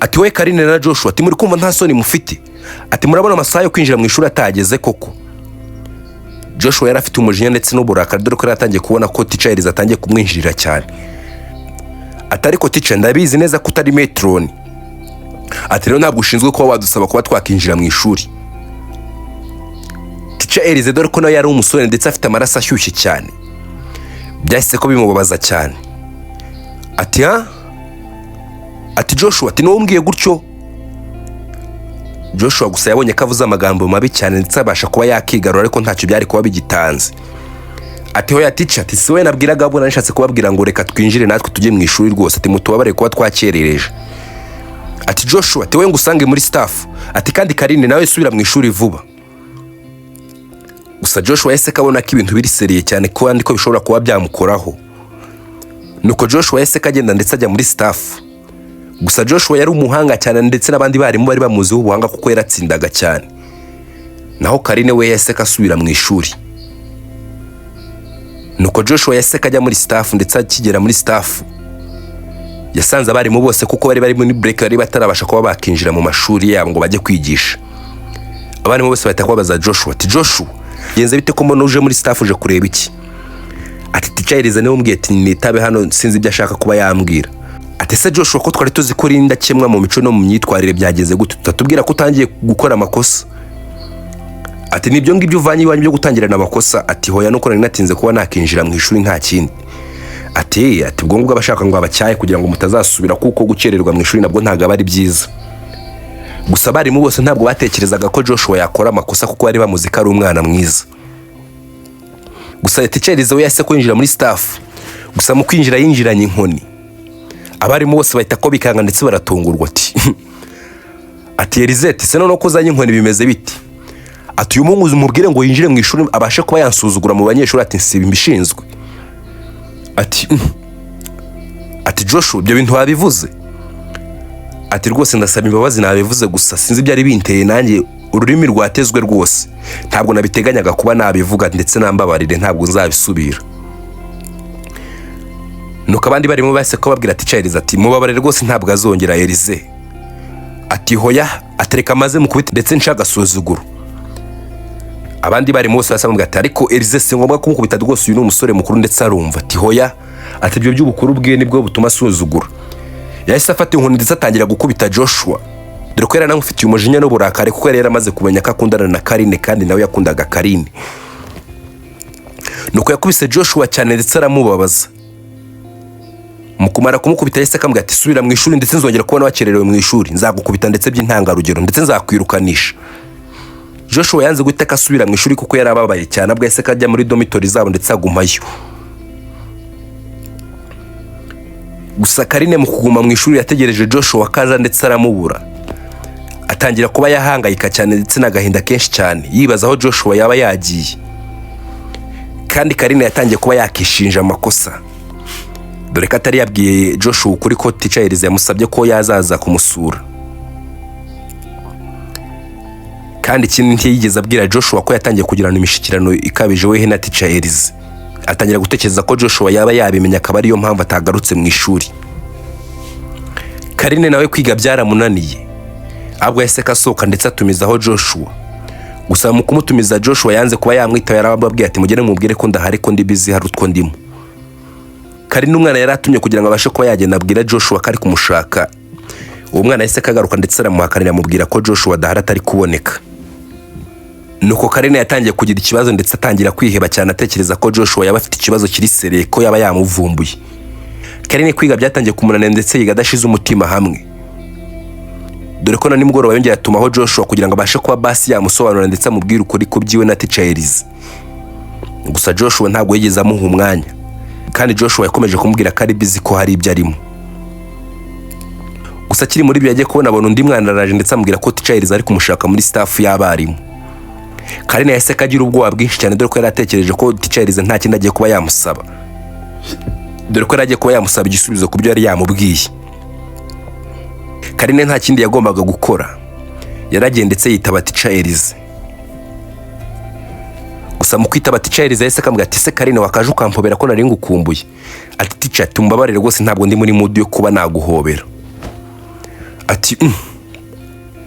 Ati we Karine na Joshua ati muri kumva nta soni mufite? Ati murabona amasaha yo kwinjira mu ishuri atageze koko? Joshua yari afite umujinya ndetse n'uburakari, dore ko yatangiye kubona ko Charles atangiye kumwinjirira cyane. Atari ko teacher ndabizi neza ko utari metron. Ati rero ntabwo ushinzwe kuba wadusaba kuba twakinjira mu ishuri. Teacher Elize dore ko nawe yari umusore ndetse afite amaraso ashyushye cyane, byahise ko bimubabaza cyane. Ati Joshua ati numbwiye gutyo? Joshua gusa yabonye ko avuze amagambo mabi cyane ndetse abasha kuba yakigarura, ariko ntacyo byari kuba bigitanze. Ati hoya teacher ati siwe nabwiraga abo nanishatse kubabwira ngo reka twinjire natwe tujye mu ishuri rwose, ati mutubabare kuba twakerereje. Ati Joshua ati we ngusange muri staff. Ati kandi Karine nawe subira mu ishuri vuba. Gusa Joshua yahise kabona ko ibintu biri seriye cyane kandi ko bishobora kuba byamukoraho. Nuko Joshua yahise kagenda ndetse ajya muri staff. Gusa Joshua yari umuhanga cyane ndetse n'abandi barimu bari bamuziho ubuhanga kuko yaratsindaga cyane. Naho Karine we yahise kasubira mu ishuri. Nuko Joshua yahise kajya muri staff ndetse akigera muri staff yasanze abarimu bose kuko bari muri break, bari batarabasha kuba bakinjira mu mashuri yabo ngo bajye kwigisha. Abarimu bose bahita kubaza Joshua ati Joshua yenze bite ko mbona uje muri staff uje kureba iki? Ati Charles niwe umbwiye ati nitabe hano sinzi ibyo ashaka kuba yambwira. Ati se Joshua ko twari tuzi ko rinda kemwa mu mico no mu myitwarire byageze gute tutatubwira ko utangiye gukora amakosa? Ati nibyo ngibyo uvanye iwanyu byo gutangirana amakosa? Ati hoya nuko nari natinze kuba nakinjira mu ishuri nta kindi. Ati ubwo ngubwo abashaka ngo abacyaye kugira ngo mutazasubira kuko gukererwa mu ishuri nabwo ntago ari byiza. Gusa abarimu bose ntabwo batekerezaga ko Joshua yakora amakosa kuko bari bamuzi ko ari umwana mwiza. Gusa Charles we yahise kwinjira muri staff. gusa mu kwinjira yinjiranye inkoni. Abarimu bose bahita ko bikanga ndetse baratungurwa ati Elisette se none ko uzanye inkoni bimeze biti? Ati uyu mungu umubwire ngo yinjire mu ishuri abashe kuba yansuzugura mu banyeshuri. Ati nsiba imbishinzwe. Ati Joshua ibyo bintu wabivuze? Ati rwose ndasaba imbabazi nabivuze gusa sinzi byari binteye nanjye ururimi rwatezwe rwose. Ntabwo nabiteganyaga kuba nabivuga ndetse nambabarire ntabwo nzabisubira. Nuko abandi barimo base ko babwira ati Charles ati mubabarire rwose ntabwo azongera Elise. Ati hoya atereka maze mukubita ndetse ncagasuzuguro. Abandi barimo bose basamubwira ati ariko Elise se ngombwa kumukubita rwose uyu ni umusore mukuru ndetse arumva. Ati hoya ati ibyo by'ubukuru bwe nibwo butuma asuzugura. Yahise afata inkoni ndetse atangira gukubita Joshua. Dore ko yaranamufitiye umujinya n'uburakari kuko yari yaramaze kumenya ko akundana na Karine kandi nawe yakundaga Karine. Nuko yakubise Joshua cyane ndetse aramubabaza. Mukumara kumukubita yahise akambwira ati subira mu ishuri ndetse nzongera kubona wakererewe mu ishuri nzagukubita ndetse by'intangarugero ndetse nzakwirukanisha. Joshua yanze guhita asubira mu ishuri kuko yarababaye cyane abwo yahise kajya muri dormitory zabo ndetse agumayo. Gusa Karine mu kuguma mu ishuri yategereje Joshua kaza ndetse aramubura. Atangira kuba yahangayika cyane ndetse n'agahinda kenshi cyane yibaza aho Joshua yaba yagiye. Kandi Karine yatangiye kuba yakishinja amakosa. Dore ko atari yabwiye Joshua ukuri ko Teacher Elise yamusabye ko yazaza kumusura. Kandi ikindi ntiyigeze abwira Joshua ko yatangiye kugirana imishikirano ikabije we na Teacher Elise. Atangira gutekereza ko Joshua yaba yabimenya akaba ariyo mpamvu atagarutse mu ishuri. Karine nawe kwiga byaramunaniye. Abwo yahise kasohoka ndetse atumizaho Joshua. Gusa mu kumutumiza Joshua yanze kuba yamwita yarababwiye ati mugere mubwire ko ndahari ko ndi busy hari utwo ndimo. Karine umwana yaratumye kugira ngo abashe kuba yagenda abwira Joshua kari kumushaka. Uwo mwana yahise kagaruka ndetse aramuhakanira amubwira ko Joshua dahari atari kuboneka. Nuko Karine yatangiye kugira ikibazo ndetse atangira kwiheba cyane atekereza ko Joshua yaba afite ikibazo kiri sereye ko yaba yamuvumbuye. Karine kwiga byatangiye kumunanira ndetse yiga adashize umutima hamwe. Dore ko na nimugoroba yongera atumaho Joshua kugira ngo abashe kuba basi yamusobanura ndetse amubwire ukuri ku byiwe na Teacher Elise. Gusa Joshua ntabwo yigeze amuha umwanya. Kandi Joshua yakomeje kumubwira ko ari busy ko hari ibyo arimo. Gusa kiri muri byo yagiye kubona abona undi mwana araje ndetse amubwira ko Teacher Elise ari kumushaka muri staff y'abarimu. Karine yahise kagira ubwoba bwinshi cyane dore ko yari atekereje ko Teacher Elise nta kindi agiye kuba yamusaba. Dore ko yari agiye kuba yamusaba igisubizo ku byo yari yamubwiye. Karine nta kindi yagombaga gukora. Yaragiye ndetse yitaba Teacher Elise. Gusa mu kwitaba Teacher Elise yahise akambwira ati se Karine wakaje ukampobera ko nari ngukumbuye. Ati Teacher tumbabarire rwose ntabwo ndi muri mood yo kuba naguhobera.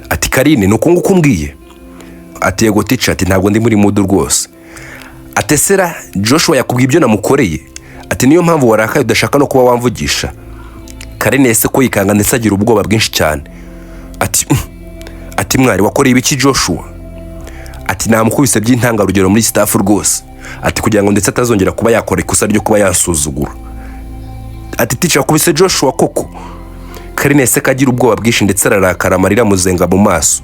Ati Karine nuko ngukumbwiye. Ati yego Teacher ati ntabwo ndi muri mood rwose. Ati sera Joshua yakubwiye ibyo namukoreye. Ati niyo mpamvu warakaye udashaka no kuba wamvugisha. Karine yahise ko yikanga ndetse agira ubwoba bwinshi cyane. Ati mwari wakoreye ibiki Joshua? Ati namukubise by'intangarugero muri staff rwose. Ati kugira ngo ndetse atazongera kuba yakora ikosa ryo kuba yasuzugura. Ati Teacher wakubise Joshua koko? Karine yahise kagira ubwoba bwinshi ndetse ararakara amarira muzenga mu maso.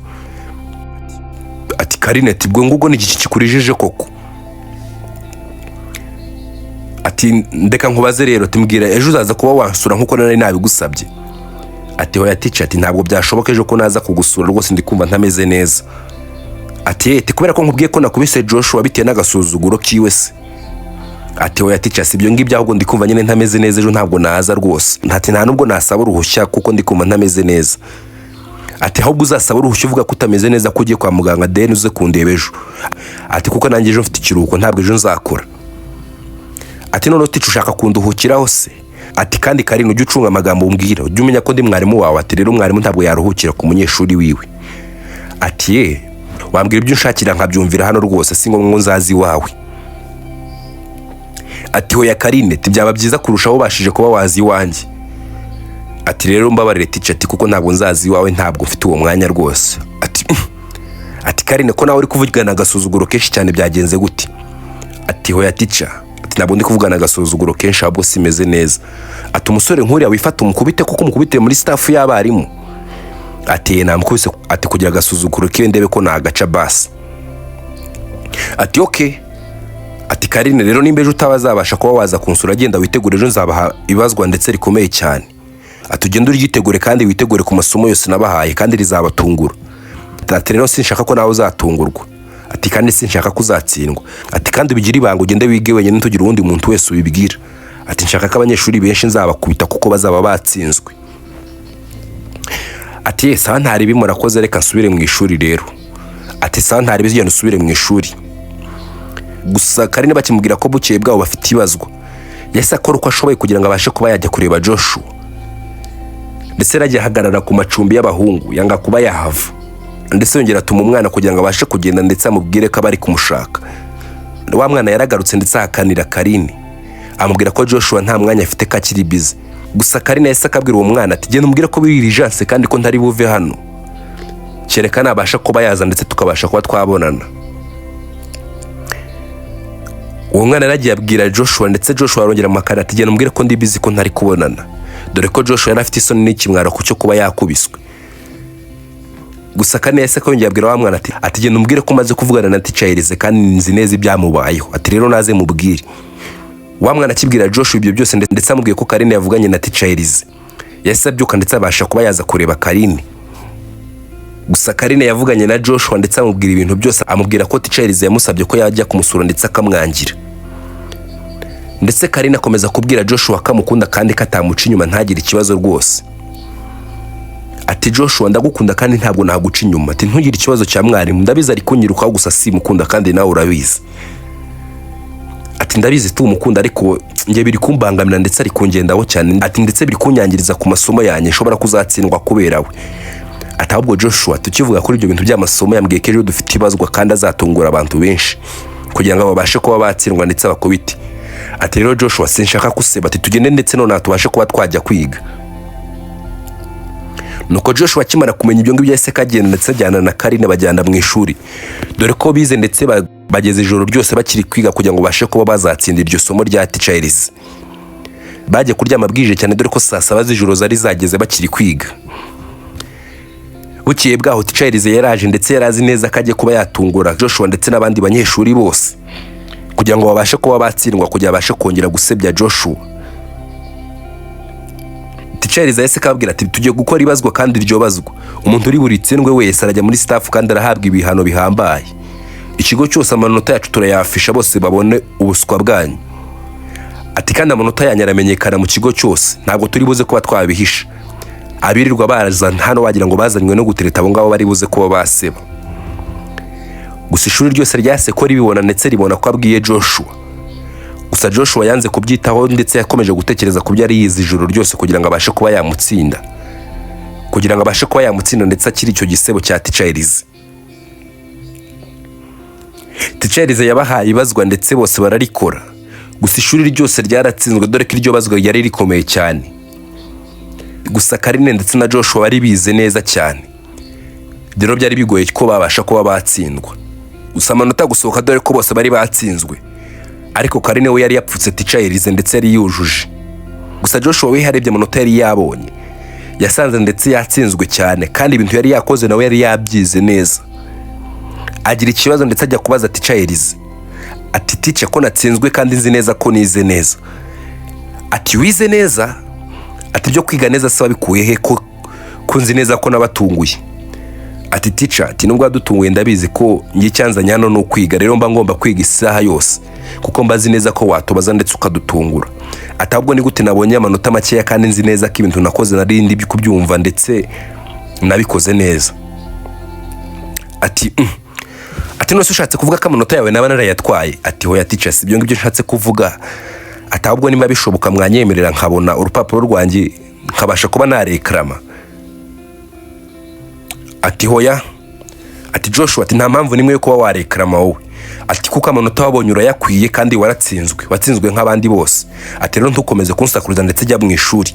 Ati Karine ati bwo ngugo ni iki kikurijije koko? Ati ndeka nkubaze rero timbwira ejo uzaza kuba wansura nkuko nari nabigusabye. Ati hoya Teacher ati ntabwo byashoboka ejo ko naza kugusura rwose ndikumva ntameze neza. Ati kubera ko nkubwiye ko nakubise Joshua bitewe n'agasuzuguro kiwe se. Ati hoya Teacher si ibyo ngibyo ahubwo ndikumva nyine ntameze neza ejo ntabwo naza rwose. Ati nta nubwo nasaba uruhushya kuko ndikumva ntameze neza. Ati ahubwo uzasaba uruhushya uvuga ko utameze neza ko ugiye kwa muganga deni uze kundeba ejo. Ati kuko nanjye ejo mfite ikiruhuko ntabwo ejo nzakora. Ati none Teacher ushaka kunduhukiraho se? Ati kandi Karine ujye ucunga amagambo umbwira ujye umenya ko ndi mwarimu wawe. Ati rero umwarimu ntabwo yaruhukira ku munyeshuri wiwe. Ati wambwira ibyo unshakira nkabyumvira hano rwose si ngombwa nzazi wawe. Ati hoya Karine byaba byiza kurushaho bashije kuba wazi wanjye. Ati rero mbabarire Teacher ati kuko ntabwo nzazi wawe ntabwo mfite uwo mwanya rwose. Ati Karine ko nawe uri kuvugana agasuzuguro kenshi cyane byagenze gute? Ati hoya Teacher ati ntabwo ndi kuvugana agasuzuguro kenshi ahubwo simeze neza. Ati umusore nkuriya wifata umukubite kuko umukubite muri staff y'abarimu. Ati namukubise ati kugira agasuzuguro kiwe ndebe ko nagaca basi. Ati okay. Ati Karine rero nimba ejo utabazabasha kuba waza kunsura agenda witegure ejo nzabaha ibazwa ndetse rikomeye cyane. Ati ugende uryitegure kandi witegure ku masomo yose nabahaye kandi rizabatungura. Ati rero sinshaka ko nawe uzatungurwa. Ati kandi sinshaka kuzatsindwa. Ati kandi bigira ibanga ugende wige wenyine ntugire uwundi muntu wese ubibwira. Ati nshaka ko abanyeshuri benshi nzabakubita kuko bazaba batsinzwe. Ati sawa ntari bimurakoze reka nsubire mu ishuri rero. Ati sawa ntari bizigenda usubire mu ishuri. Gusa Karine bakimubwira ko bukeye bwabo bafite ibazwa. Yahise akora uko ashoboye kugira ngo abashe kuba yajya kureba Joshua. Ndetse yaragiye ahagarara ku macumbi y'abahungu yanga kuba yahava. Ndetse yongera atuma umwana kugira ngo abashe kugenda ndetse amubwire ko bari kumushaka. Wa mwana yaragarutse ndetse ahakanira Karine. Amubwira ko Joshua nta mwanya afite kakiri bize. Gusa Karine yahise akabwira uwo mwana ati genda umubwire ko biri Yanze kandi ko ntari buve hano. Kereka nabasha kuba yaza ndetse tukabasha kuba twabonana. Uwo mwana yaragiye abwira Joshua ndetse Joshua arongera amakara ati genda umubwire ko ndi bizi ko ntari kubonana. Dore ko Joshua yari afite isoni n'ikimwaro ku cyo kuba yakubiswe. Gusa Karine yahise akongera abwira wa mwana ati genda umubwire ko maze kuvugana na Yanze kandi nzi neza ibyamubayeho. Ati rero naze mubwire. Wa mwana akibwira Joshua ibyo byose ndetse amubwiye ko Karine yavuganye na Yanze. Yahise abyuka ndetse abasha kuba yaza kureba Karine. Gusa Karine yavuganye na Joshua ndetse amubwira ibintu byose, amubwira ko Yanze yamusabye ko yajya kumusura ndetse akamwangira. Ndetse Karine akomeza kubwira Joshua ko amukunda kandi katamuca inyuma ntagire ikibazo rwose. Ati Joshua ndagukunda kandi ntabwo naguca inyuma. Ati ntugire ikibazo cya Mwarimu, ndabizi ari kunyirukaho gusa simukunda kandi nawe urabizi. Ati ndabizi tu umukunda ariko nge biri kumbangamira ndetse ari kungendaho cyane. Ati ndetse biri kunyangiriza ku masomo yanjye nshobora kuzatsindwa kubera we. Ati ahubwo Joshua tukivuga kuri ibyo bintu by'amasomo yambwiye ko ejo dufite ibazwa kandi azatungura abantu benshi kugira ngo babashe kuba batsindwa ndetse bakubite. Ati rero Joshua sinshaka kuseba, ati tugende ndetse none tubashe kuba twajya kwiga. Nuko Joshua akimara kumenya ibyo ngibyo yahise kagenda ndetse ajyana na Karine bajyana mu ishuri. Dore ko bize ndetse bageze ijoro ryose bakiri kwiga kugira ngo bashe kuba bazatsinda iryo somo rya Yanze. Bagiye kuryama bwije cyane dore ko saa 7 z'ijoro zari zageze bakiri kwiga. Bukeye bwaho Yanze yaraje ndetse yarazi neza ko agiye kuba yatungura Joshua ndetse n'abandi banyeshuri bose kugira ngo babashe kuba batsindwa kugira babashe kongera gusebya Joshua. Yanze yahise akabwira ati tugiye gukora ibazwa kandi iryo bazwa umuntu uri buri tsindwe wese arajya muri staff kandi arahabwa ibihano bihambaye. Ikigo cyose amanota yacu turayafisha bose babone ubuswa bwanyu. Ati kandi amanota yanyu aramenyekana mu kigo cyose ntabwo turi buze kuba twabihisha. Abirirwa barazana hano wagira ngo bazanywe no gutereta abo ngabo bari buze kuba baseba. Gusa ishuri ryose ryase ko ribibona ndetse ribona ko abwiye Joshua. Gusa Joshua yanze kubyitaho ndetse yakomeje gutekereza ku byo ari yize ijoro ryose kugira ngo abashe kuba yamutsinda. Ndetse akiri icyo gisebo cya Yanze. Yanze yabahaye ibazwa ndetse bose bararikora. Gusa ishuri ryose ryaratsinzwe dore ko iryo bazwa yari rikomeye cyane. Gusa Karine ndetse na Joshua bari bize neza cyane. Rero byari bigoye ko babasha kuba batsindwa. Gusa amanota gusohoka dore ko bose bari batsinzwe. Ariko Karine we yari yapfutse Yanze ndetse yari yujuje. Gusa Joshua we harebye amanota yari yabonye. Yasanze ndetse yatsinzwe cyane kandi ibintu yari yakoze nawe yari yabyize neza. Agira ikibazo ndetse ajya kubaza Yanze. Ati teacher ko natsinzwe kandi nzi neza ko nize neza. Ati wize neza? Ati byo kwiga neza se wabikuye he ko nzi neza ko nabatunguye. Ati teacher ati nubwo adutunguye ndabizi ko ngiye cyanzanye hano no kwiga rero mba ngomba kwiga isaha yose kuko mbazi neza ko watubaza ndetse ukadutungura. Ati ahubwo ni gute nabonye amanota makeya kandi nzi neza ko ibintu nakoze narindi byo kubyumva ndetse nabikoze neza. Ati nose ushatse kuvuga ko amanota yawe naba narayatwaye? Ati hoya teacher si byo ngibyo nshatse kuvuga. Ati ahubwo niba bishoboka mwanyemerera nkabona urupapuro rwanjye nkabasha kuba narekrama. Ati hoya. Ati Joshua ati nta mpamvu nimwe yo kuba warekrama wowe. Ati kuko amanota wabonye urayakwiye kandi watsinzwe nk'abandi bose. Ati rero ntukomeze kunsakuriza ndetse jya mu ishuri.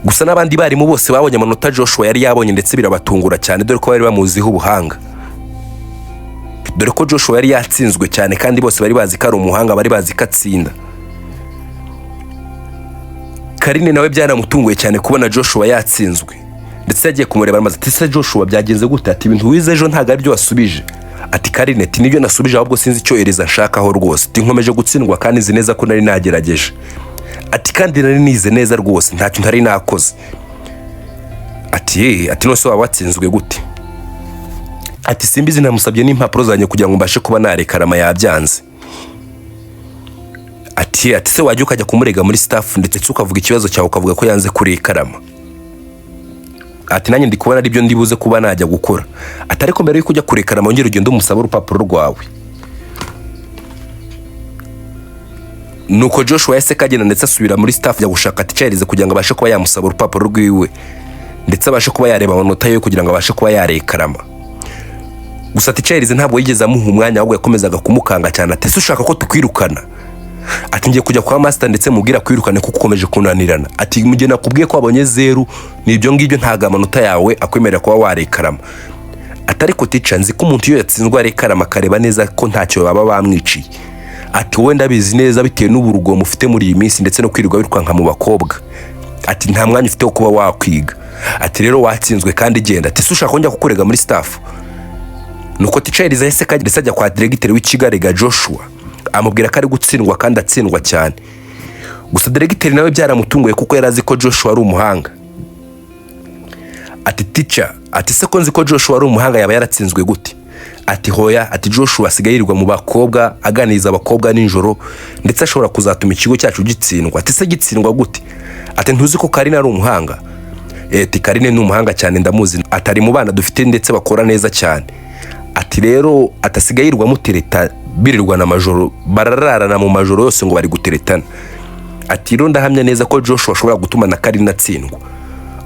Gusa n'abandi barimu bose babonye amanota Joshua yari yabonye ndetse birabatungura cyane dore ko bari bamuziho ubuhanga. Dore ko Joshua yari yatsinzwe cyane kandi bose bari bazi ko ari umuhanga, bari bazi ko atsinda. Karine nawe byaramutunguye cyane kubona Joshua yatsinzwe. Ndetse yagiye kumureba amaze ati se Joshua byagenze gute? Ati ibintu wize ejo ntago ari byo wasubije. ati Karine ati nibyo nasubije ahubwo sinzi icyo Eliza nshakaho rwose ati nkomeje gutsindwa kandi nzi neza ko nari nagerageje ati kandi nari nize neza rwose ntacyo ntari nakoze ati ati nose waba watsinzwe gute ati simbizi namusabye n'impapuro zanye kugira ngo mbashe kuba narekarama yabyanze ati se wajya ukajya kumurega muri staff ndetse ukavuga ikibazo cyawe ukavuga ko yanze kurekarama ati nanjye ndi kubona ari byo ndibuze kuba najya gukora ati ariko mbere yuko ujya kurekarama wongera ugende umusaba urupapuro rwawe nuko Joshua yahise kagenda ndetse asubira muri staff ajya gushaka Teacher Elize kugira ngo abashe kuba yamusaba urupapuro rwiwe ndetse abashe kuba yareba amanota ye kugira ngo abashe kuba yarekarama gusa Teacher Elize ntabwo yigeze amuha umwanya ahubwo yakomezaga kumukanga cyane ati se ushaka ko tukwirukana ati ngiye kujya kwa master ndetse mubwira kwirukane kuko ukomeje kunanirana ati mu gihe nakubwiye ko abonye 0 nibyo ngibyo ntaga amanota yawe akwemerera kuba warekarama atari ko Teacher nzi ko umuntu iyo yatsinzwe arekarama kareba neza ko ntacyo baba bamwiciye ati wowe ndabizi neza bitewe n'uburugo mufite muri iyi minsi ndetse no kwirirwa birukanka mu bakobwa ati nta mwanya ufite wo kuba wakwiga ati rero watsinzwe kandi genda ati se ushaka kongera kukurega muri staff nuko Teacher Elize yahise kagenda ajya kwa directeur w'ikigarega Joshua amubwira ko ari gutsindwa kandi atsindwa cyane gusa directeur nawe byaramutunguye kuko yarazi ko Joshua ari umuhanga ati Teacher ati se ko nzi ko Joshua ari umuhanga yaba yaratsinzwe gute ati hoya ati Joshua asigayirirwa mu bakobwa aganiza abakobwa ninjoro ndetse ashobora kuzatuma ikigo cyacu gitsindwa ati se gitsindwa gute ati ntuzi ko Karine ari umuhanga ati Karine ni umuhanga cyane ndamuzi atari mu bana dufite ndetse bakora neza cyane ati rero atasigayirirwa mutereta birirwa na majoro barararana mu majoro yose ngo bari guteretana ati rero ndahamya neza ko Joshua ashobora gutuma na Karine atsindwa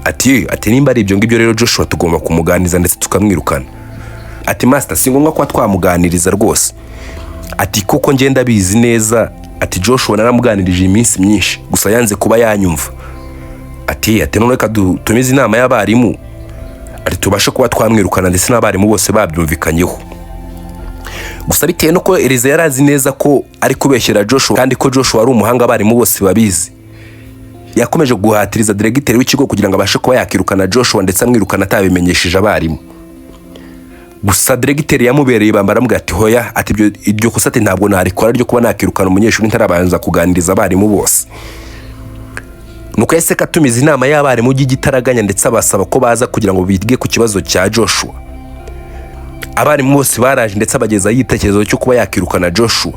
ati nimba ari ibyo ngibyo rero Joshua tugomba kumuganiza ndetse tukamwirukana ati master si ngombwa ko twamuganiriza rwose ati kuko ngenda bizi neza ati Joshua naramuganirije iminsi myinshi gusa yanze kuba yanyumva ati none reka tumize inama y'abarimu ati tubashe kuba twamwirukana ndetse n'abarimu bose babyumvikanyeho gusa bitewe nuko Elize yarazi neza ko ari kubeshyera Joshua kandi ko Joshua ari umuhanga abarimu bose babizi yakomeje guhatiriza directeur w'ikigo kugira ngo abashe kuba yakirukana Joshua ndetse amwirukana atabimenyesheje abarimu gusa directeur yamubereye bambara mbwa ati hoya ati ibyo kosa ati ntabwo narikora ryo kuba nakirukana umunyeshuri ntarabanza kuganiriza abarimu bose nuko yahise katumiza inama y'abarimu y'igitaraganya ndetse abasaba ko baza kugira ngo bige ku kibazo cya Joshua abarimu bose baraje ndetse abageza yitekerezo cyo kuba yakirukana Joshua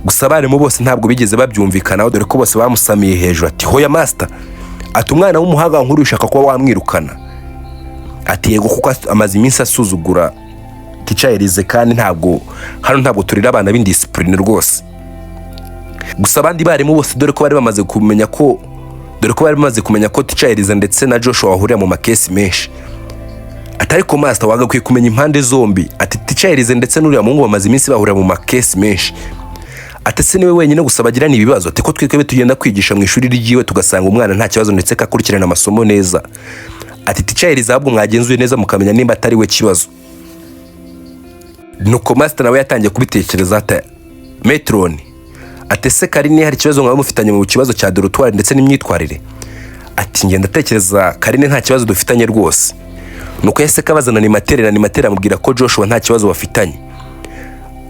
gusa abarimu bose ntabwo bigeze babyumvikanaho dore ko bose bamusamiye hejuru ati hoya master ati umwana w'umuhanga nkuru ushaka kuba wamwirukana ati yego kuko amazi iminsi asuzugura Teacher Elize kandi ntabwo turira abana b'indiscipline rwose gusa abandi barimu bose dore ko bari bamaze kumenya ko Teacher Elize ndetse na Joshua bahurira mu makesi menshi atari ko master wagakwiye kumenya impande zombi ati Teacher Elize ndetse n'uriya muhungu bamaze iminsi bahurira mu makesi menshi ati se niwe wenyine gusa bagirana ibibazo ati ko twikebe tugenda kwigisha mu ishuri ry'iwe tugasanga umwana nta kibazo ndetse kakurikirana amasomo neza ati Teacher Elize ahubwo mwagenzuye neza mukamenya nimba atari we kibazo nuko master nawe yatangiye kubitekereza ati Metron ati se Karine hari kibazo mwaba mufitanye mu kibazo cya dorotwari ndetse n'imyitwarire ati ngenda tekereza Karine nta kibazo dufitanye rwose nuko yahise kabazana ni matera amubwira ko Joshua nta kibazo bafitanye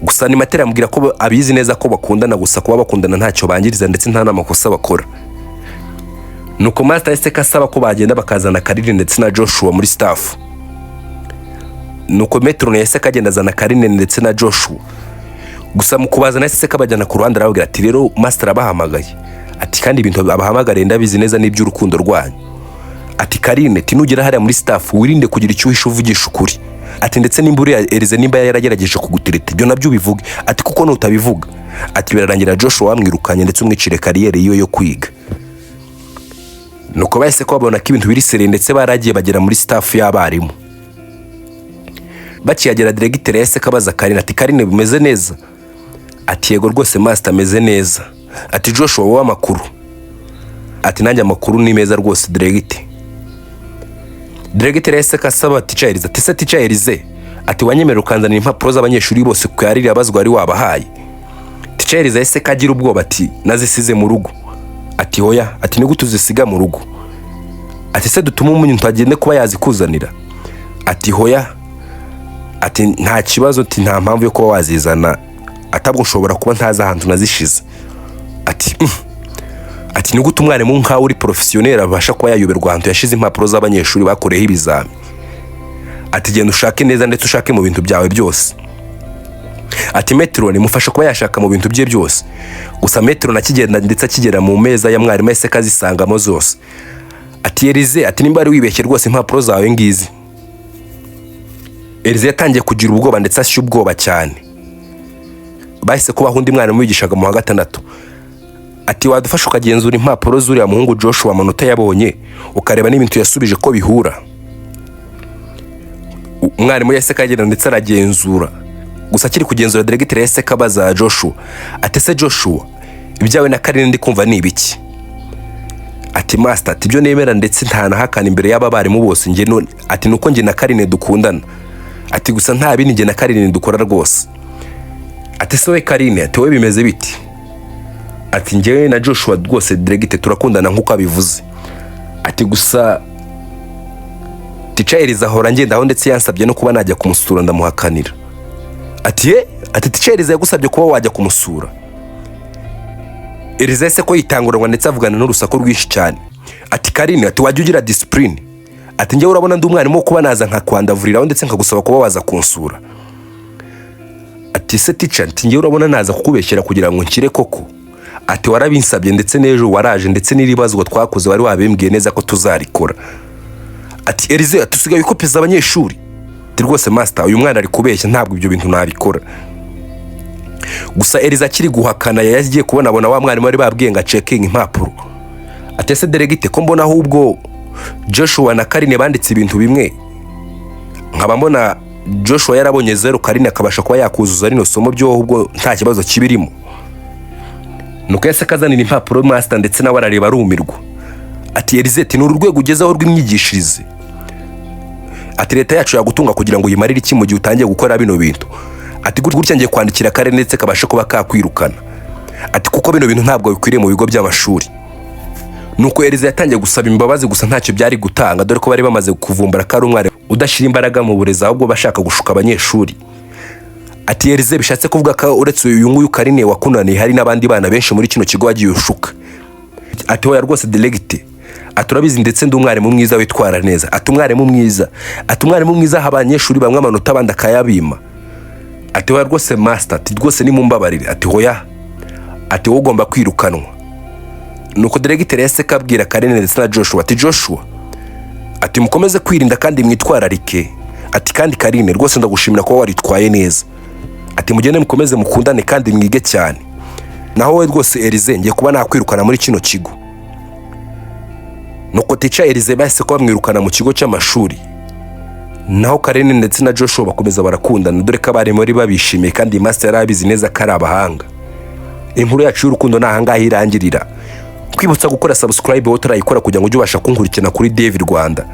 gusa ni matera amubwira ko abizi neza ko bakundana gusa kuba bakundana ntacyo bangiriza ndetse nta namakosa bakora nuko master yahise kasaba ko bagenda bakazana Karine ndetse na Joshua muri staff nuko Metron yahise kagenda azana Karine ndetse na Joshua gusa mu kubazana yahise kabajyana ku ruhande arababwira ati rero master abahamagaye ati kandi ibintu abahamagare ndabizi neza n'iby'urukundo rwanyu ati Karine ati nugera hariya muri staff wirinde kugira icyo uhisha uvugisha ukuri ati ndetse nimburi Elize nimba yaragerageje kugutereta ibyo nabyo bivuge ati kuko nutabivuga ati birarangira Joshua wamwirukanye ndetse umwicire kariyeri yiwe yo kwiga nuko bahise ko babona ko ibintu biri sere ndetse baragiye bagera muri staff y'abarimu bakiyagera directeur yahise kabaza Karine ati Karine bimeze neza ati yego rwose master ameze neza ati Joshua wowe amakuru ati nanjye amakuru ni meza rwose directeur yahise kasaba Teacher Elize ati se Teacher Elize ati wanyemerera ukanzanira impapuro z'abanyeshuri bose ku yariri abazwa ari wabahaye Teacher Elize yahise kagira ubwoba ati nazisize mu rugo ati hoya ati ni gute uzisiga mu rugo ati se dutuma umuntu agende kuba yazikuzanira ati hoya ati nta kibazo, ati nta mpamvu yo kuba wazizana, atabwo nshobora kuba ntazi ahantu nazishize. Ati ni gute umwarimu nkawe uri professionnel abasha kuba yayoberwa ahantu yashize impapuro z'abanyeshuri bakoreyeho ibizami? Ati genda ushake neza ndetse ushake mu bintu byawe byose. Ati metero nimufasha kuba yashaka mu bintu bye byose. Gusa metero nakigenda ndetse akigera mu meza ya mwarimu ese kazisangamo zose. Ati Elize, ati nimba ari wibeshye rwose impapuro zawe ngizi. Elize yatangiye kugira ubwoba ndetse ashyuye ubwoba cyane. Bahise kubaho undi mwarimu wigishaga mu wa gatandatu. Ati wadufasha ukagenzura impapuro z'uriya muhungu Joshua amanota yabonye ukareba n'ibintu yasubije ko bihura. Umwarimu yahise kagenda ndetse aragenzura. Gusa akiri kugenzura directeur yahise kabaza Joshua, ati se Joshua, ibyawe na Karine ndi kumva ni ibiki? Ati master, ati byo nemera ndetse ntanahakana imbere y'aba barimu bose nge none. Ati nuko nge na Karine dukundana. Ati gusa nta bindi nge na Karine dukora rwose. Ati sowe Karine, ati we bimeze biti? Ati ngewe na Joshua rwose directeur turakundana nkuko abivuze. Ati gusa Teacher Eliza ahora ngendaho ndetse yansabye no kuba najya kumusura ndamuhakanira. Ati Teacher Eliza yagusabye kuba wajya kumusura? Eliza ese ko yitanguranwa ndetse avugana n'urusaku rwinshi cyane. Ati Karine, ati wajya ugira discipline? Ati ngewe urabona ndi umwarimu wo kuba naza nkakwandavuriraho ndetse nkagusaba kuba waza kunsura? Ati se teacher, ati ngewe urabona naza kukubeshyera kugira ngo nkire koko? Ati warabinsabye ndetse n'ejo waraje ndetse n'iribazwa twakoze wari wabimbwiye neza ko tuzarikora. Ati Elize, ati usigaye ukopeza abanyeshuri? Ati rwose master, uyu mwana ari kubeshya ntabwo ibyo bintu nabikora. Gusa Elize akiri guhakana yagiye kubona wa mwarimu wari babwiye ngo checking impapuro. Ati ese delegite ko mbona ahubwo Joshua na Karine banditse ibintu bimwe, nkaba mbona Joshua yarabonye 0 Karine akabasha kuba yakuzuza rino somo byo ahubwo nta kibazo kibirimo. Nuko yase kazanira impapuro master ndetse nawe arareba arumirwa. Ati Elize, ati n'uru rwego ugezeho rw'imyigishirize? Ati leta yacu yagutunga kugira ngo yimarire iki mu gihe utangiye gukora bino bintu? Ati gutya ngiye kwandikira Karine ndetse kabasha kuba kakwirukana. Ati kuko bino bintu ntabwo bikwiriye mu bigo by'amashuri. Nuko Elize yatangiye gusaba imbabazi gusa ntacyo byari gutanga dore ko bari bamaze kuvumbura ko ari umwarimu udashira imbaraga mu burezi ahubwo bashaka gushuka abanyeshuri. Ati Elize bishatse kuvuga ko uretse uyu nguyu Karine wakunaniye hari n'abandi bana benshi muri kino kigo wagiye ushuka? Ati hoya rwose delegite, aturabizi ndetse ndi umwarimu mwiza witwara neza. Ati umwarimu mwiza, ati umwarimu mwiza abanyeshuri bamwe amanota abandi akayabima. Ati hoya rwose master, ati rwose ni mumbabarire. Ati hoya, ati wowe ugomba kwirukanwa. Nuko delegite yahise kabwira Karine ndetse na Joshua, ati Joshua, ati mukomeze kwirinda kandi mwitwararike. Ati kandi Karine rwose ndagushimira ko waritwaye neza. Ati mugende mukomeze mukundane kandi mwige cyane. Naho we rwose Elize ngiye kuba nakwirukana muri kino kigo. Nuko Teacher Elize bahise ko bamwirukana mu kigo cy'amashuri. Naho Karine ndetse na Joshua bakomeza barakundana dore ko abari muri babishimiye kandi master yarabizi neza ko ari abahanga. Inkuru yacu y'urukundo nahangaha irangirira. Kwibutsa gukora subscribe wowe utarayikora kugira ngo ujye ubasha kunkurikirana kuri David Rwanda.